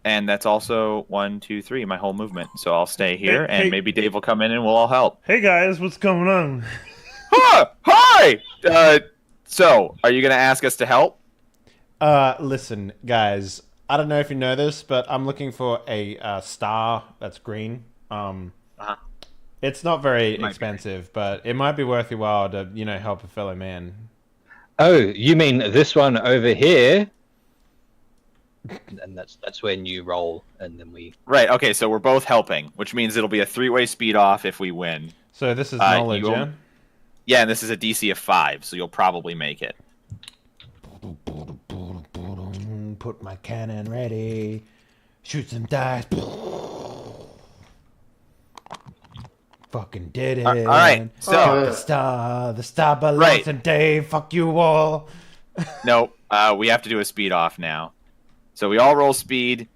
and that's also 1, 2, 3, my whole movement. So I'll stay here, Hey. and maybe Dave will come in and we'll all help. Hey guys, what's going on? Hi. So are you gonna ask us to help? Listen, guys, I don't know if you know this, but I'm looking for a star that's green. Uh-huh. It's not very Might be. expensive, but it might be worth your while to, help a fellow man. Oh, you mean this one over here? And that's when you roll, and then we. Right. Okay. So we're both helping, which means it'll be a 3-way speed off if we win. So this is Uh, knowledge, you- yeah? Yeah, and this is a DC of 5, so you'll probably make it. Put my cannon ready. Shoot some dice. Fucking did it. All right. So Oh, The star belongs Right. to Dave. Fuck you all. no, we have to do a speed off now. So we all roll speed.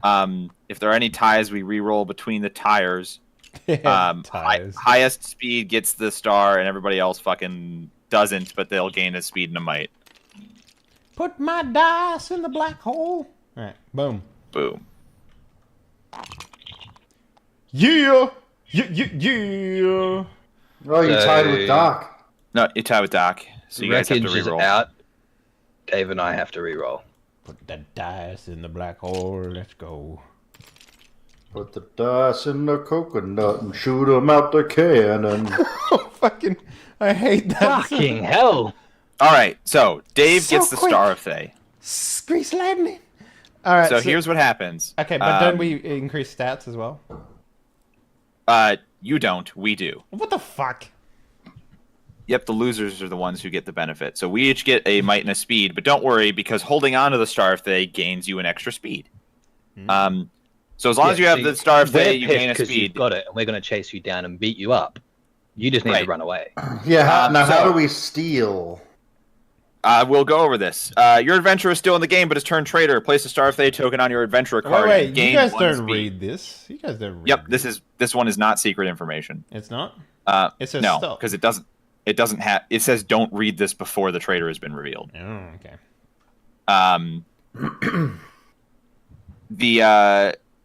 If there are any ties, we re-roll between the tires. Ties. Highest speed gets the star, and everybody else fucking doesn't, but they'll gain a speed and a might. Put my dice in the black hole. All right, boom. Boom. Yeah, yeah. Oh, you tied with Doc. No, you tie with Doc, so you guys have to Wreckage is re-roll. out. Dave and I have to re-roll. Put the dice in the black hole. Let's go. Put the dice in the coconut and shoot 'em out the cannon. Oh, fucking! I hate that. Fucking hell! All right, so Dave So gets the quick. Star of Thay. Grease lightning. All right. So here's what happens. Okay, but don't we increase stats as well? You don't. We do. What the fuck? Yep, the losers are the ones who get the benefit. So we each get a might and a speed, but don't worry because holding on to the Star of Thay gains you an extra speed. So as long as you have the Star of Thay, you gain a speed. You've got it, and we're going to chase you down and beat you up. You just need to run away. Yeah. How do we steal? We'll go over this. Your adventurer is still in the game, but has turned traitor. Place a Star of Thay token on your adventurer card. Wait, and gain you guys one don't speed. read this. You guys don't read. Yep, this one is not secret information. It's not. It says no, stop. because it doesn't. It doesn't have. It says don't read this before the traitor has been revealed. Oh, okay.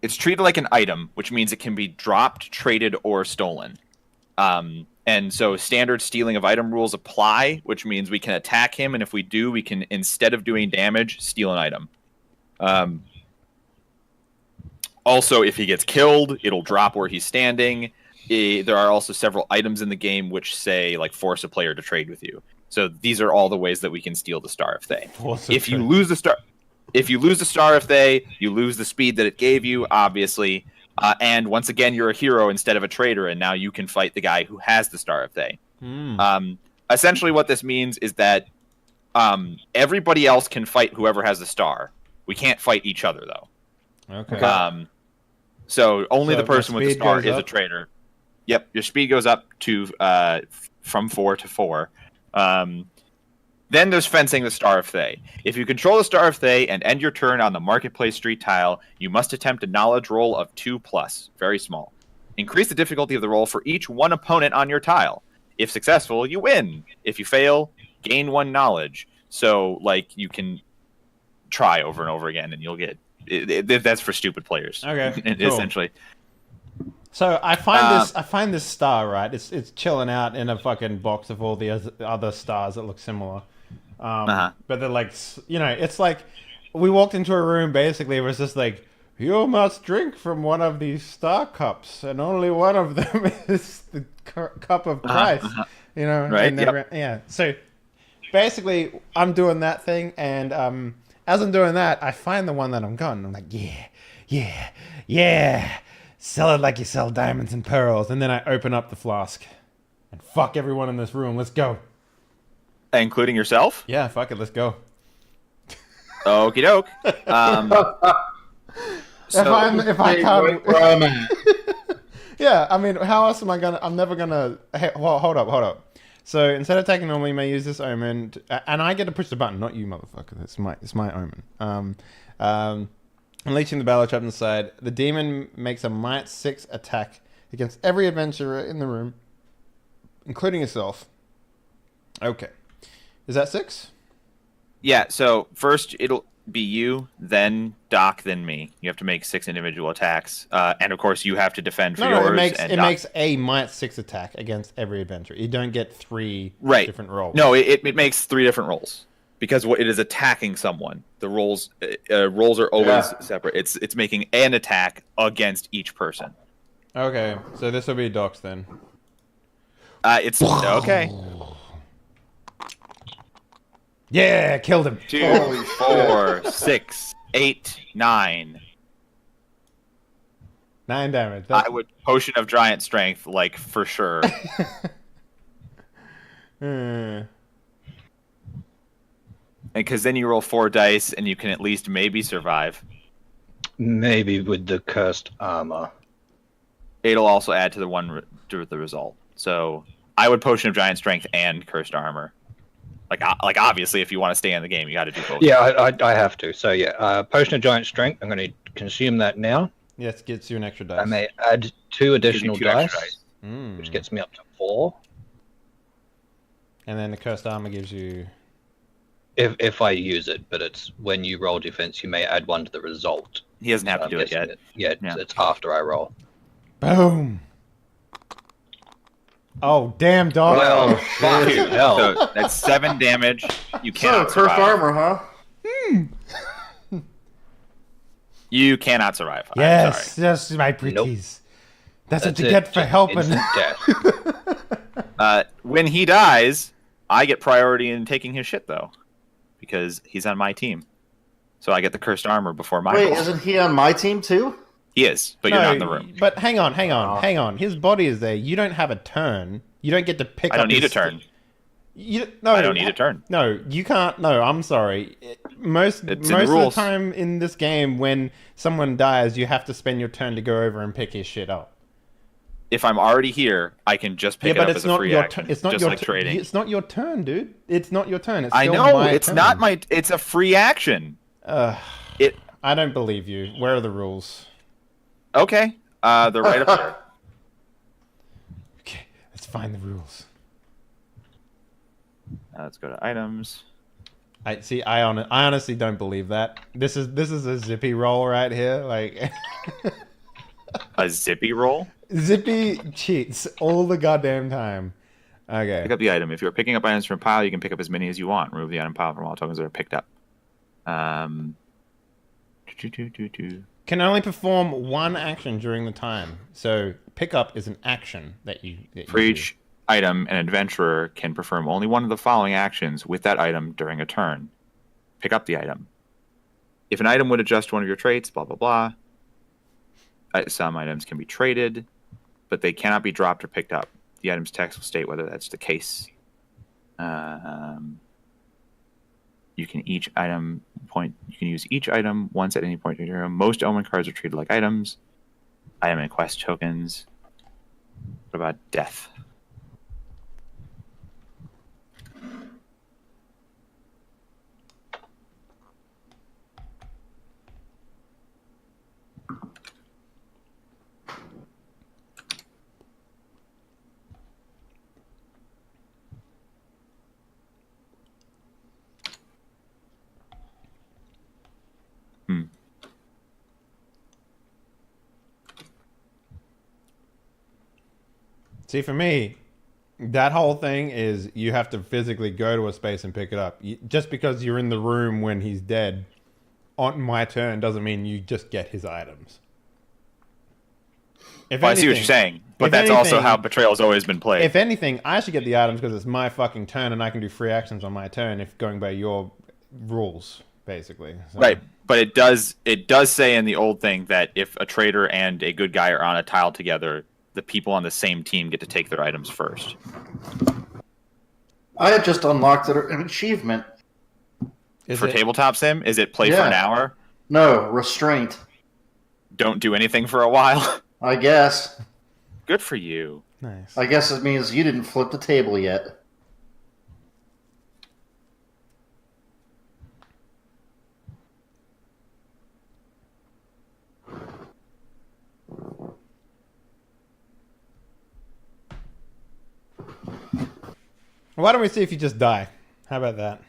It's treated like an item, which means it can be dropped, traded, or stolen. And so standard stealing of item rules apply, which means we can attack him, and if we do, we can, instead of doing damage, steal an item. Also, if he gets killed, it'll drop where he's standing. There are also several items in the game which say, like, force a player to trade with you. So these are all the ways that we can steal the Star of Thay. If you lose the Star of Thay, you lose the speed that it gave you, obviously. And once again, you're a hero instead of a traitor, and now you can fight the guy who has the Star of Thay. Essentially, what this means is that everybody else can fight whoever has the star. We can't fight each other, though. Okay. So only the person with the star is up? a traitor. Yep, your speed goes up to from 4 to 4. Then there's fencing the Star of Thay. If you control the Star of Thay and end your turn on the Marketplace Street tile, you must attempt a knowledge roll of 2+, very small. Increase the difficulty of the roll for each one opponent on your tile. If successful, you win. If you fail, gain 1 knowledge. So, like, you can try over and over again, and you'll get... that's for stupid players. Okay, cool. Essentially. So I find this star, right? It's chilling out in a fucking box of all the other stars that look similar. But they're like, it's like we walked into a room. Basically, it was just like, you must drink from one of these star cups, and only one of them is the cup of Christ. Right? And yeah. So basically, I'm doing that thing, and as I'm doing that, I find the one that I'm got, and I'm like, yeah. Sell it like you sell diamonds and pearls. And then I open up the flask. And fuck everyone in this room. Let's go. Including yourself? Yeah, fuck it. Let's go. Okie doke. If I can't... Where I'm at. Yeah, I mean, how else am I gonna... I'm never gonna... Hey, hold up. So instead of taking normally, I may use this omen. And I get to push the button, not you, motherfucker. It's my omen. Unleashing the Baldur trap inside, the demon makes a might 6 attack against every adventurer in the room, including yourself. Okay. Is that 6? Yeah, so first it'll be you, then Doc, then me. You have to make 6 individual attacks. And of course you have to defend for yours. It makes a might 6 attack against every adventurer. You don't get 3 different rolls. No, it makes 3 different rolls. Because it is attacking someone. The rolls are always separate. It's making an attack against each person. Okay, so this will be Doc's then. It's okay. Yeah, killed him. 2, 4, 6, 8, 9. 9 damage. I would potion of giant strength, like for sure. Because then you roll 4 dice and you can at least maybe survive. Maybe with the cursed armor. It'll also add to the result. So I would potion of giant strength and cursed armor. Like obviously, if you want to stay in the game, you got to do both. Yeah, I have to. So yeah, potion of giant strength. I'm going to consume that now. Yes, gets you an extra dice. I may add 2 additional Two extra dice, Mm. which gets me up to 4. And then the cursed armor gives you... If I use it, but it's when you roll defense, you may add 1 to the result. He doesn't have So to do I'm it yet. guessing it's after I roll. Boom! Oh, damn, dog. Well, fuck Dude, hell. so that's 7 damage. You So, cannot cursed survive. armor, You cannot survive. I'm Yes, sorry. yes, my pretties. That's what you it. get for Just helping. instant death. When he dies, I get priority in taking his shit, though. Because he's on my team. So I get the cursed armor before my Wait, roll. isn't he on my team too? He is, but you're not in the room. But hang on. His body is there. You don't have a turn. You don't get to pick up. I don't need a turn. No, I don't need a turn. No, you can't. No, I'm sorry. Most of the time in this game, when someone dies, you have to spend your turn to go over and pick his shit up. If I'm already here, I can just pick it up as a free action. It's not just your like trading. It's not your turn, dude. It's not your turn. It's I still know my it's turn. not my. It's a free action. I don't believe you. Where are the rules? Okay. They're right up there. Okay, let's find the rules. Let's go to items. I honestly don't believe that. This is a zippy roll right here. Like A zippy roll? Zippy cheats all the goddamn time. Okay. Pick up the item. If you're picking up items from a pile, you can pick up as many as you want. Remove the item pile from all tokens that are picked up. Can only perform one action during the time. So pick up is an action that you For each item, an adventurer can perform only one of the following actions with that item during a turn. Pick up the item. If an item would adjust one of your traits, blah, blah, blah. Some items can be traded, but they cannot be dropped or picked up. The item's text will state whether that's the case. You can use each item once at any point in your room. Most omen cards are treated like items. Item and quest tokens. What about death? See, for me, that whole thing is you have to physically go to a space and pick it up. Just because you're in the room when he's dead on my turn doesn't mean you just get his items. I see what you're saying, but that's also how Betrayal's always been played. If anything, I should get the items because it's my fucking turn and I can do free actions on my turn if going by your rules, basically. So. Right, but it does say in the old thing that if a traitor and a good guy are on a tile together, the people on the same team get to take their items first. I had just unlocked an achievement. For tabletop sim? Is it play for an hour? No, restraint. Don't do anything for a while? I guess. Good for you. Nice. I guess it means you didn't flip the table yet. Why don't we see if you just die? How about that?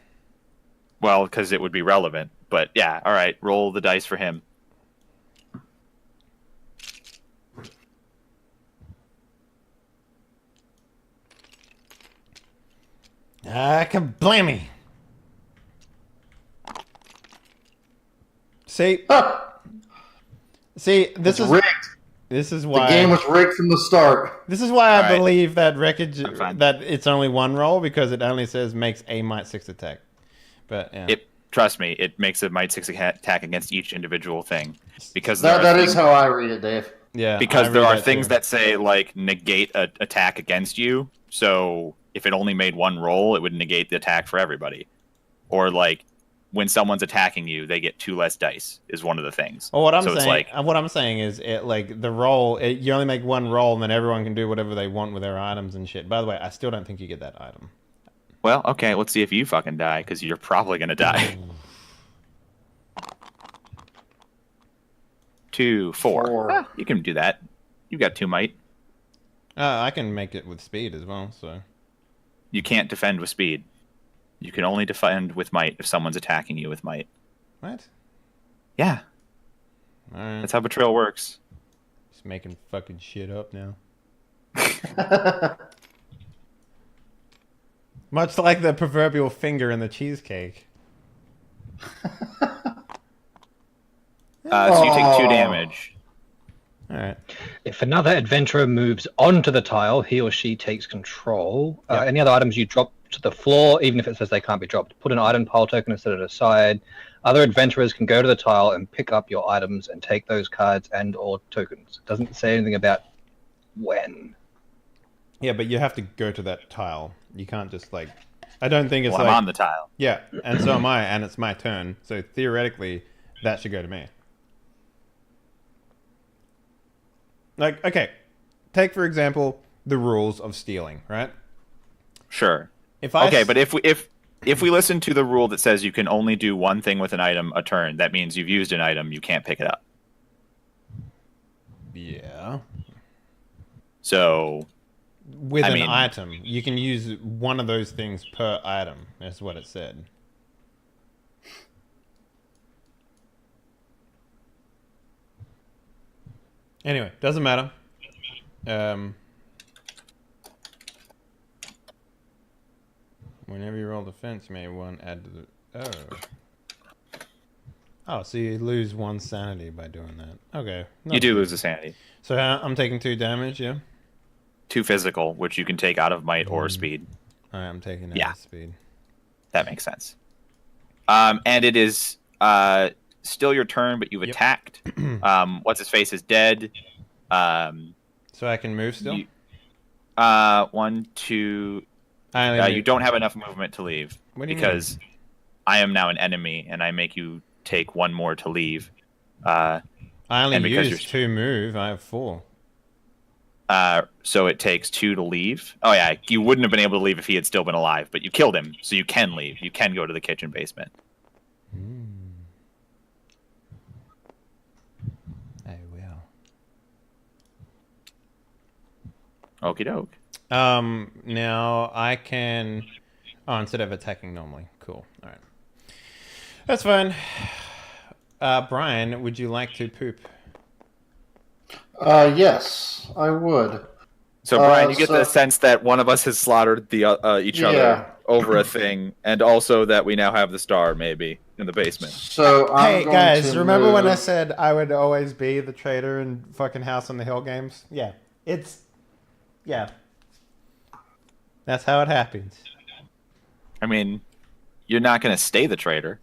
Well, because it would be relevant. But yeah, all right. Roll the dice for him. Kablammy! See? See, this is rigged. This is why the game was rigged from the start. This is why I believe that wreckage that it's only one roll because it only says makes a might 6 attack. But yeah. Trust me, it makes a might 6 attack against each individual thing because that is how I read it, Dave. Yeah, because there are things that say like negate an attack against you. So if it only made one roll, it would negate the attack for everybody. Or like when someone's attacking you, they get 2 less dice is one of the things. Well, what I'm saying is it like the roll. You only make one roll, and then everyone can do whatever they want with their items and shit. By the way, I still don't think you get that item. Well, okay, let's see if you fucking die because you're probably gonna die. 2, 4. Ah, you can do that. You got 2 might. I can make it with speed as well. So you can't defend with speed. You can only defend with might if someone's attacking you with might. What? Yeah. All right. That's how Betrayal works. Just making fucking shit up now. Much like the proverbial finger in the cheesecake. So you take 2 damage. All right. If another adventurer moves onto the tile, he or she takes control. Any other items you drop to the floor, even if it says they can't be dropped. Put an item pile token and set it aside. Other adventurers can go to the tile and pick up your items and take those cards and or tokens. It doesn't say anything about when. Yeah, but you have to go to that tile. You can't just like. I don't think it's Well, like. I'm on the tile. Yeah, and so am I, and it's my turn. So theoretically, that should go to me. Like, okay, take for example the rules of stealing, right? Sure. If I Okay, but if we listen to the rule that says you can only do one thing with an item a turn, that means you've used an item, you can't pick it up. Yeah. So With I an mean- item, you can use one of those things per item. That's what it said. Anyway, doesn't matter. Whenever you roll defense, you may one add to the. Oh, so you lose 1 sanity by doing that. Okay. you do lose a sanity. So I'm taking 2 damage, yeah? 2 physical, which you can take out of might or speed. Alright, I'm taking out Yeah. speed. That makes sense. And it is still your turn, but you've Yep. attacked. What's his face is dead. So I can move still? 1, 2. I only You move- don't have enough movement to leave What do you because I am now an enemy, and I make you take 1 more to leave. I only and because used you're- 2 move. I have 4. So it takes 2 to leave. Oh yeah, you wouldn't have been able to leave if he had still been alive, but you killed him, so you can leave. You can go to the kitchen basement. I will. Okie doke. Now I can. Oh, instead of attacking normally. Cool. All right. That's fine. Brian, would you like to poop? Yes, I would. So Brian, you get so- the sense that one of us has slaughtered the each Yeah. other over a thing, and also that we now have the star maybe in the basement. So I'm Hey going guys, to remember when I move- said I would always be the traitor in fucking House on the Hill games? Yeah, yeah. That's how it happens. I mean, you're not going to stay the traitor.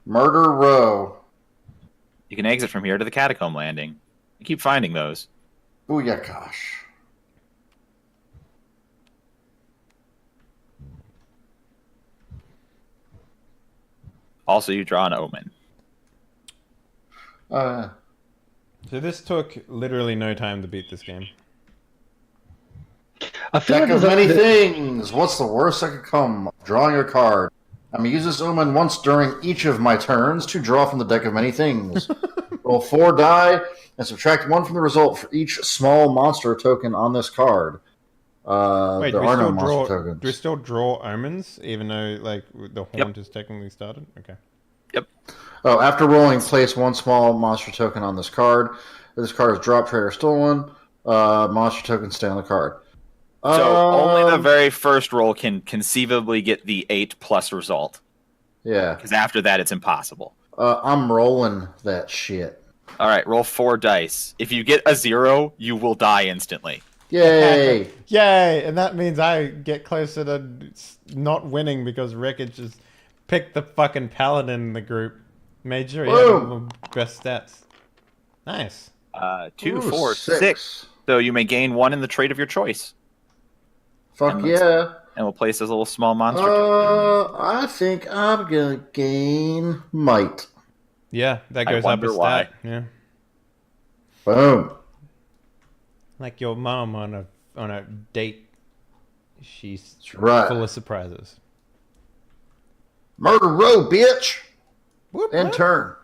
Murder Row? You can exit from here to the catacomb landing. You keep finding those. Booyakash. Also, you draw an omen. Uh, So this took literally no time to beat this game. I feel deck like of there's many a- things. What's the worst that could come? Drawing a card. I'm going to use this omen once during each of my turns to draw from the deck of many things. Roll 4 die and subtract 1 from the result for each small monster token on this card. Wait, there are no monster tokens. do we still draw omens, even though like the haunt is technically started? Okay. Oh, after rolling, place 1 small monster token on this card. If this card is dropped, traitor, stolen. Monster tokens stay on the card. So only the very first roll can conceivably get the 8+ result, Yeah. because after that it's impossible. I'm rolling that shit. All right, roll 4 dice. If you get a 0, you will die instantly. Yay! Yay! And that means I get closer to not winning because Wreckage just picked the fucking paladin in the group. Made sure he had all the best stats. Nice. 2, Ooh, 4, 6. So you may gain 1 in the trait of your choice, Fuck And yeah. and we'll place as a little small monster. I think I'm gonna gain might. Yeah, that I goes up wonder a why. stat. Yeah. Boom. Like your mom on a date. She's That's right. full of surprises. Murder Row, bitch! Whoop, And whoop. turn.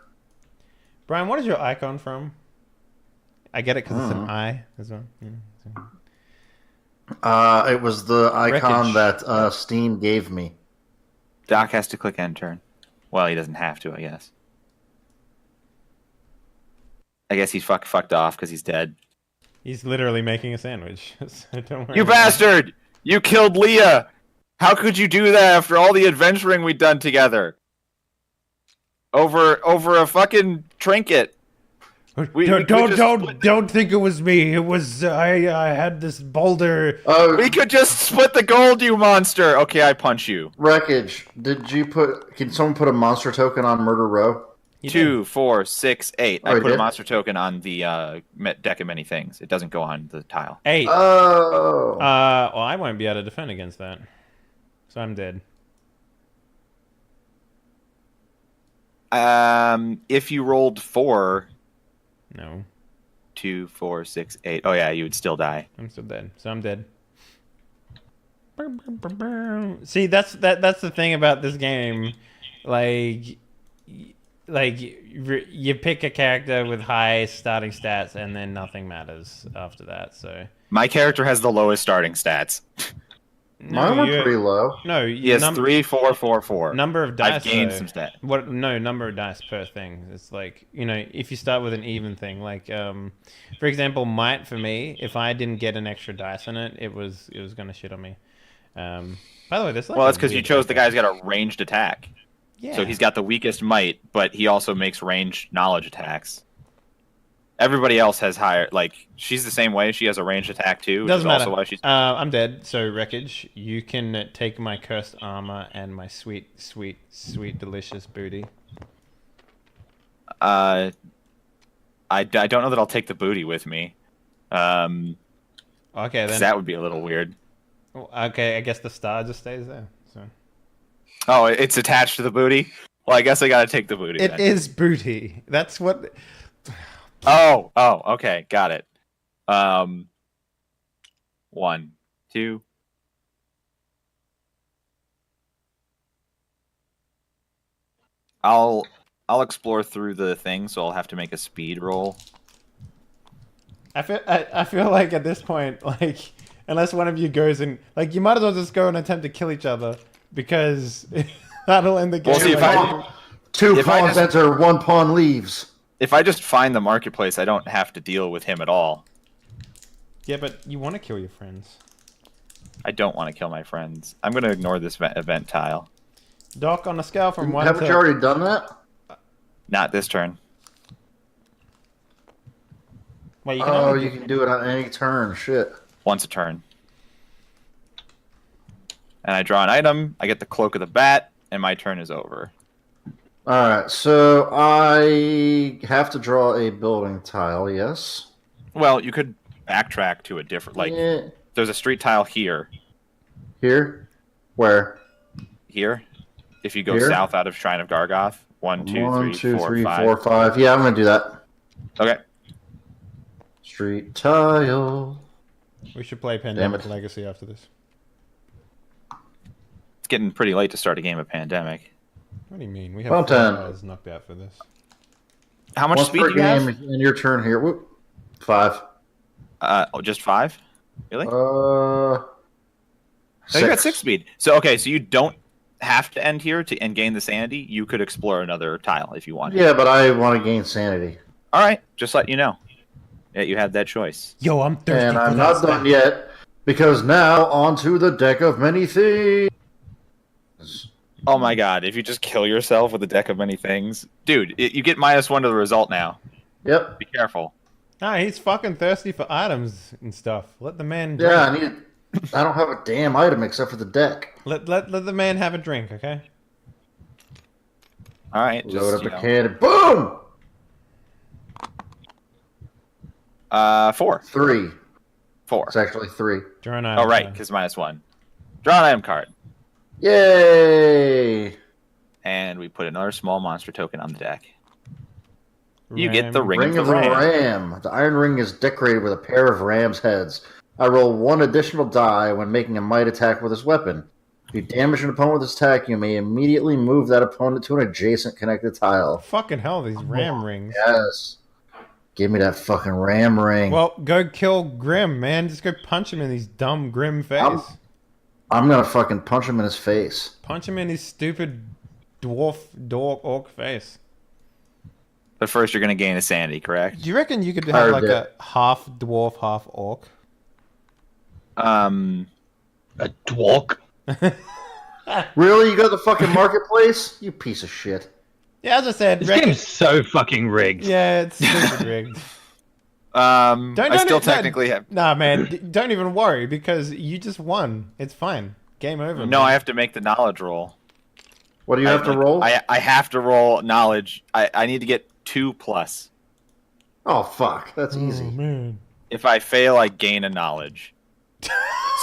Brian, what is your icon from? I get it because it's an eye as well. Yeah, so. It was the icon Wreckage. that Steam gave me. Doc has to click end turn. Well, he doesn't have to, I guess. I guess he's fucked off because he's dead. He's literally making a sandwich. So don't worry. You about it. bastard! You killed Leah! How could you do that after all the adventuring we'd done together? Over a fucking trinket. We could just Don't think it was me. It was I had this boulder. Oh, We could just split the gold, you monster. Okay, I punch you. Wreckage. Can someone put a monster token on Murder Row? 2, 4, 6, 8. Oh, I you put a did? monster token on the deck of many things. It doesn't go on the tile. 8. Oh. Well, I won't be able to defend against that, so I'm dead. If you rolled 4, No, 2, 4, 6, 8. Oh yeah, you would still die. I'm still dead. So I'm dead. See, that's the thing about this game, like you pick a character with high starting stats and then nothing matters after that. So My character has the lowest starting stats. Mine were pretty low. No, He has 3, 4, 4, 4. number of dice. I've gained though. some stat. What? No, number of dice per thing. It's like, if you start with an even thing, like for example, might for me, if I didn't get an extra dice in it, it was gonna shit on me. By the way, this. Well, that's because you chose the guy who's got a ranged attack. Yeah. So he's got the weakest might, but he also makes ranged knowledge attacks. Everybody else has higher. Like, she's the same way. She has a ranged attack too. Which Doesn't is matter. Also why she's. I'm dead. So Wreckage, you can take my cursed armor and my sweet, sweet, sweet, delicious booty. I don't know that I'll take the booty with me. Okay, 'Cause then. that would be a little weird. Okay, I guess the star just stays there. So Oh, it's attached to the booty. Well, I guess I gotta take the booty. it then. is booty. That's what. Oh, okay, got it. 1, 2. I'll explore through the thing, so I'll have to make a speed roll. I feel like at this point, like, unless one of you goes and like, you might as well just go and attempt to kill each other because that'll end the game. Well, see, if like, Two if I pawns just- enter, one pawn leaves. If I just find the marketplace, I don't have to deal with him at all. yeah, but you want to kill your friends. I don't want to kill my friends. I'm going to ignore this event tile. Doc, on a scale from 1 Haven't to you already done that? Not this turn. Wait, you can Oh, only you can do it on any turn. Shit. Once a turn. And I draw an item, I get the Cloak of the Bat, and my turn is over. Alright, so I have to draw a building tile, yes? Well, you could backtrack to a different... Like, Yeah. there's a street tile here. Here? Where? Here. If you go Here? south out of Shrine of Gargoth. 1, 2, 1, 2, 4, 3, 5. 4, 5. Yeah, I'm gonna do that. Okay. Street tile. We should play Damn Pandemic it. Legacy after this. It's getting pretty late to start a game of Pandemic. What do you mean? We have Well 4 done. hours knocked out for this. How much Once speed per do you have? game, and your turn here. Whoop. 5. Just 5? Really? No, No, you got 6 speed. So, okay, so you don't have to end here and gain the sanity. You could explore another tile if you want. Yeah, but I want to gain sanity. All right, just let you know. Yeah, you had that choice. Yo, I'm thirsty. And for I'm that not done stuff. yet, because now onto the deck of many things. Oh my god, if you just kill yourself with a deck of many things. Dude, you get -1 to the result now. Yep. Be careful. Nah, he's fucking thirsty for items and stuff. Let the man drink. Yeah, I don't have a damn item except for the deck. Let the man have a drink, okay? All right, Load just, up you a know. cannon. Boom! 4. 3. 4. It's actually 3. Draw an Oh, item right, card. because -1. Draw an item card. Yay! And we put another small monster token on the deck. You get the Ram. Ring Ring of the Ram. The iron ring is decorated with a pair of ram's heads. I roll 1 additional die when making a might attack with this weapon. If you damage an opponent with this attack, you may immediately move that opponent to an adjacent connected tile. Fucking hell, these ram rings. Yes. Give me that fucking ram ring. Well, go kill Grim, man. Just go punch him in his dumb Grim face. I'm gonna fucking punch him in his face. Punch him in his stupid dwarf, dork, orc face. But first, you're going to gain a sanity, correct? Do you reckon you could have Heard like it. a half dwarf, half orc? A dwark. Really? You got the fucking marketplace? You piece of shit. Yeah, as I said, This game's so fucking rigged. Yeah, it's super rigged. I still technically have. Nah, man, don't even worry because you just won. It's fine. Game over. No, man. I have to make the knowledge roll. What do you have to roll? I have to roll knowledge. I need to get 2+. Oh fuck, that's easy. Man. If I fail, I gain a knowledge.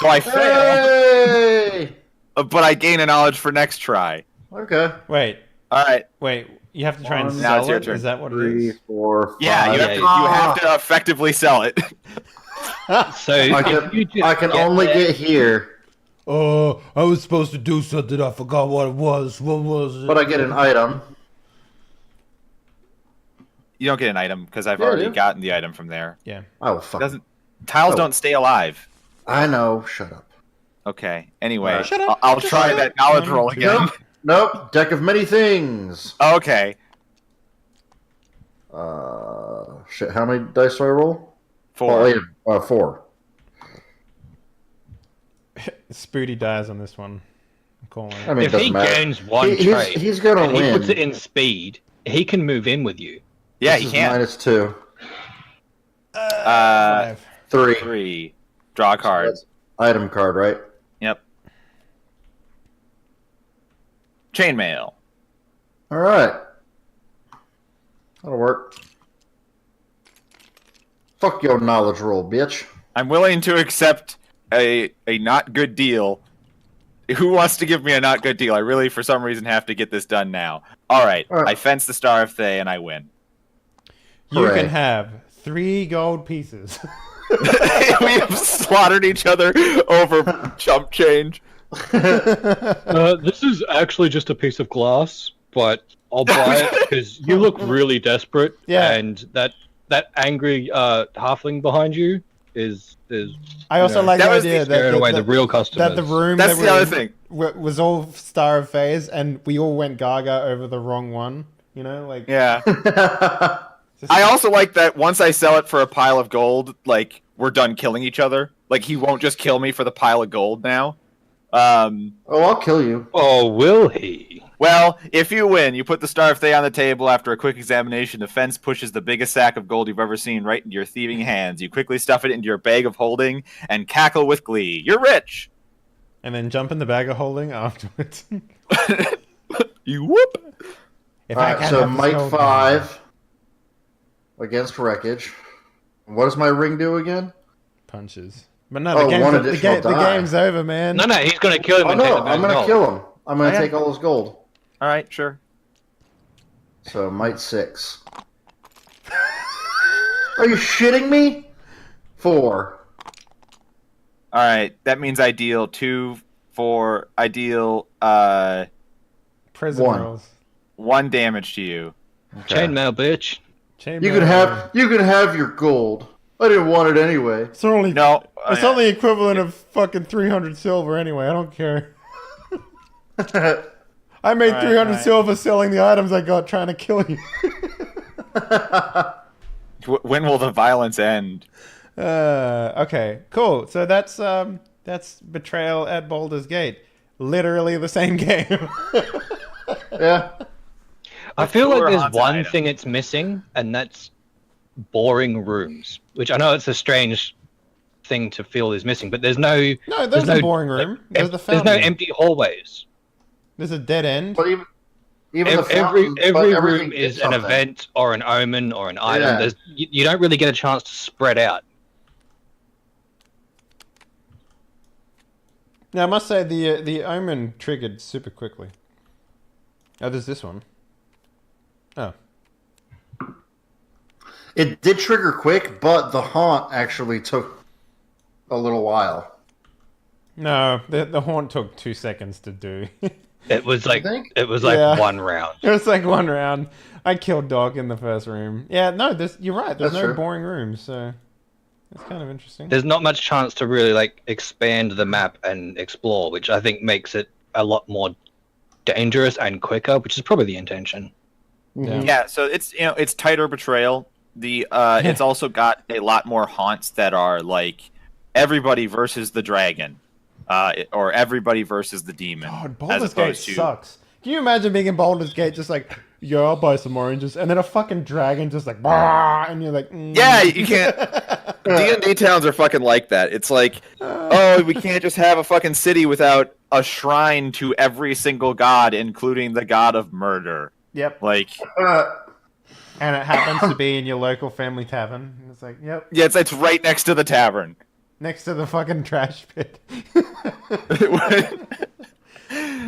So I fail, Hey! but I gain a knowledge for next try. Okay. Wait, All right. you have to try and One, now it's sell your it? turn. Is that what it 3, is? 4, 5. Yeah, you have to effectively sell it. So I can only get here, Oh, I was supposed to do something. I forgot what it was. What was it? but I get an item. You don't get an item because I've Yeah, I already do. gotten the item from there. Yeah. Oh fuck. Tiles Oh. don't stay alive. I know. Shut up. Okay. Anyway, Shut up. I'll Just try shut that up. knowledge roll again. Nope. Nope. Deck of many things. Okay. Shit. How many dice do I roll? 4. 4. Spooty dies on this one. I'm calling it. I mean, it if he doesn't matter. gains one He's trait gonna and win. he puts it in speed, he can move in with you. Yeah, This he is can. -2. 5. 3. 3. Draw a card. That's item card, right? Yep. Chainmail. All right. That'll work. Fuck your knowledge roll, bitch. I'm willing to accept a not good deal. Who wants to give me a not good deal? I really, for some reason, have to get this done now. All right. All right. I fence the Star of Thay and I win. You Hooray. can have 3 gold pieces. We have slaughtered each other over chump change. This is actually just a piece of glass, but I'll buy it because you look really desperate. Yeah. And that angry halfling behind you is I also like That the was idea scaring away the real customers. that the room That's that the other thing. was all Star of Phase, and we all went gaga over the wrong one. You know, like Yeah. just- I also like that once I sell it for a pile of gold, like, we're done killing each other. Like, he won't just kill me for the pile of gold now. Oh, I'll kill you. Oh, will he? Well, if you win, you put the Star of Thay on the table. After a quick examination, the fence pushes the biggest sack of gold you've ever seen right into your thieving hands. You quickly stuff it into your bag of holding and cackle with glee. You're rich! and then jump in the bag of holding afterwards. You whoop! If All right, can't so have this Might gold- 5 against Wreckage. What does my ring do again? punches. But no, Oh, the, one game's, additional the die. game's over, man. No, he's going to kill him Oh and take no, the bag I'm of gonna gold. kill him. I'm gonna Oh, yeah. take all his gold. All right, sure. So Might 6. Are you shitting me? 4. All right, that means I deal 2, 4. I deal Prison 1. rolls. 1 damage to you. Okay. Chainmail, bitch. Chainmail. You can have your gold. I didn't want it anyway. It's only No, It's only equivalent of fucking 300 silver anyway. I don't care. I made Alright, 300 alright. silver selling the items I got trying to kill you. When will the violence end? Okay, cool. So that's Betrayal at Baldur's Gate. Literally the same game. Yeah. I feel like Cooler there's haunted one item. thing it's missing, and that's boring rooms. Which I know it's a strange thing to feel is missing, but there's no No, there's a boring room. There's the there's no fountain. empty hallways. There's a dead end. But even the Every fountain, but every everything room is did an something. event or an omen or an item. Yeah. You don't really get a chance to spread out. Now I must say the omen triggered super quickly. Oh, there's this one. Oh, It did trigger quick, but the haunt actually took a little while. no, the haunt took 2 seconds to do. It was like think? Yeah. one round. It was like one round. I killed Doc in the first room. Yeah, no, you're right. There's That's no true. boring rooms, so it's kind of interesting. There's not much chance to really like expand the map and explore, which I think makes it a lot more dangerous and quicker, which is probably the intention. Yeah. Yeah, so it's tighter Betrayal. It's also got a lot more haunts that are like everybody versus the dragon, or everybody versus the demon. God, as Baldur's Gate opposed to sucks. Can you imagine being in Baldur's Gate, just like, yo, I'll buy some oranges, and then a fucking dragon just like, bah, and you're like, Yeah, you can't. D&D towns are fucking like that. It's like, oh, we can't just have a fucking city without a shrine to every single god, including the god of murder. Yep. Like, And it happens to be in your local family tavern. And it's like, yep, yeah, it's right next to the tavern. next to the fucking trash pit.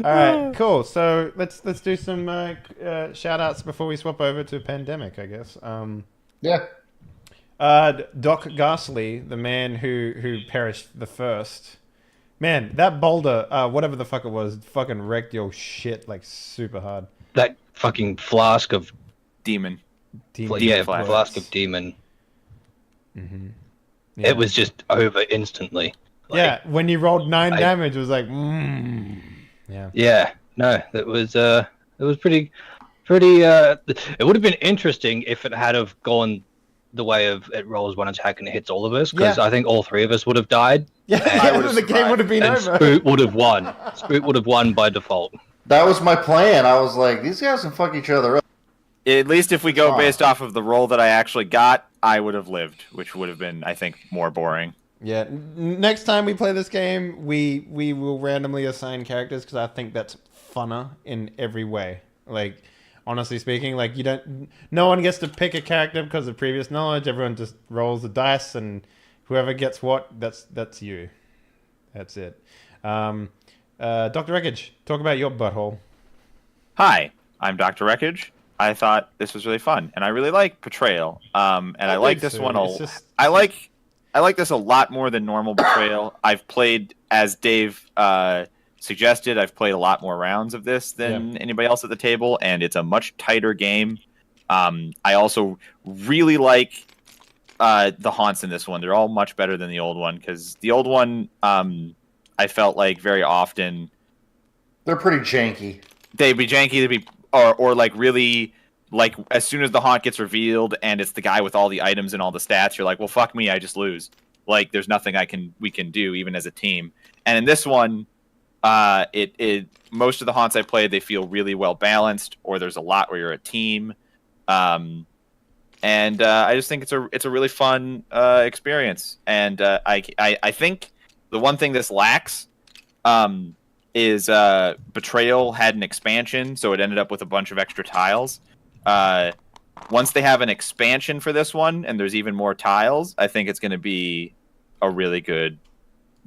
All right, cool. So let's do some shout outs before we swap over to pandemic, I guess. Yeah. Doc Ghastly, the man who perished the first. Man, that boulder, whatever the fuck it was, fucking wrecked your shit like super hard. That fucking flask of Demon. flask of demon. Mm-hmm. It was just over instantly. Yeah, when you rolled 9 damage, it was like, yeah. Yeah, no, it was pretty. It would have been interesting if it had have gone the way of it rolls one attack and it hits all of us, because Yeah. I think all 3 of us would have died. Yeah, I would've the game would have been And over. Spoot would have won. Spoot would have won by default. That was my plan. I was like, these guys can fuck each other up. At least if we go Oh. based off of the roll that I actually got, I would have lived, which would have been, I think, more boring. Yeah, next time we play this game, we will randomly assign characters because I think that's funner in every way. Like, honestly speaking, like no one gets to pick a character because of previous knowledge. Everyone just rolls the dice, and whoever gets what, that's you. That's it. Dr. Wreckage, talk about your butthole. Hi, I'm Dr. Wreckage. I thought this was really fun, and I really like Betrayal. And I like this one. It's just- I like this a lot more than normal Betrayal. I've played, as Dave suggested, I've played a lot more rounds of this than anybody else at the table, and it's a much tighter game. I also really like the haunts in this one. They're all much better than the old one, because the old one, I felt like very often They're pretty janky. they'd be janky, they'd be or like really, like, as soon as the haunt gets revealed and it's the guy with all the items and all the stats, you're like, well, fuck me, I just lose. Like, there's nothing we can do even as a team. And in this one, most of the haunts I played, they feel really well balanced, or there's a lot where you're a team. And I just think it's a really fun experience. And I think the one thing this lacks is Betrayal had an expansion, so it ended up with a bunch of extra tiles. Once they have an expansion for this one, and there's even more tiles, I think it's going to be a really good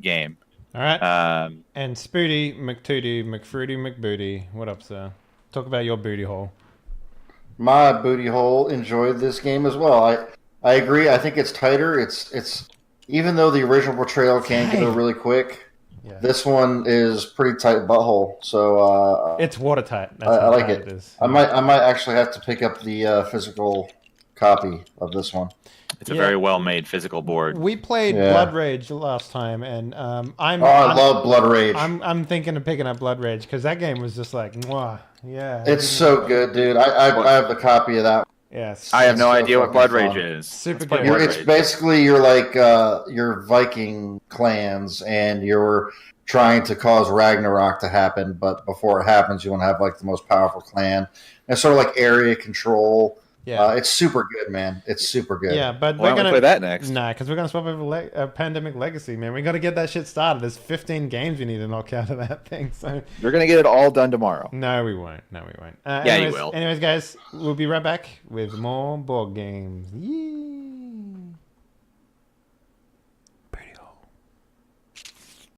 game. All right. And Spooty, McTooty, McFruity, McBooty, what up, sir? Talk about your booty hole. My booty hole enjoyed this game as well. I agree. I think it's tighter. It's even though the original Betrayal can get really quick, Yeah. this one is pretty tight butthole. So It's watertight. That's I how like tight it. is. I might actually have to pick up the physical copy of this one. It's a very well-made physical board. We played Yeah. Blood Rage last time, and I love Blood Rage. I'm thinking of picking up Blood Rage because that game was just like, mwah, yeah. It's so good, dude. I have the copy of that. Yes. I have no so idea what fucking Blood fun. Rage is. Super Let's play good. Blood It's Rage. basically you're like your Viking clans, and you're trying to cause Ragnarok to happen. But before it happens, you want to have like the most powerful clan. And it's sort of like area control. Yeah. It's super good, man. It's super good. Yeah, but Why we're don't we gonna play that next? Nah, because we're gonna swap over Pandemic Legacy, man. We got to get that shit started. There's 15 games we need to knock out of that thing. So You're gonna get it all done tomorrow. no, we won't. No, we won't. Yeah, you will. Anyways, guys, we'll be right back with more board games. Yeah.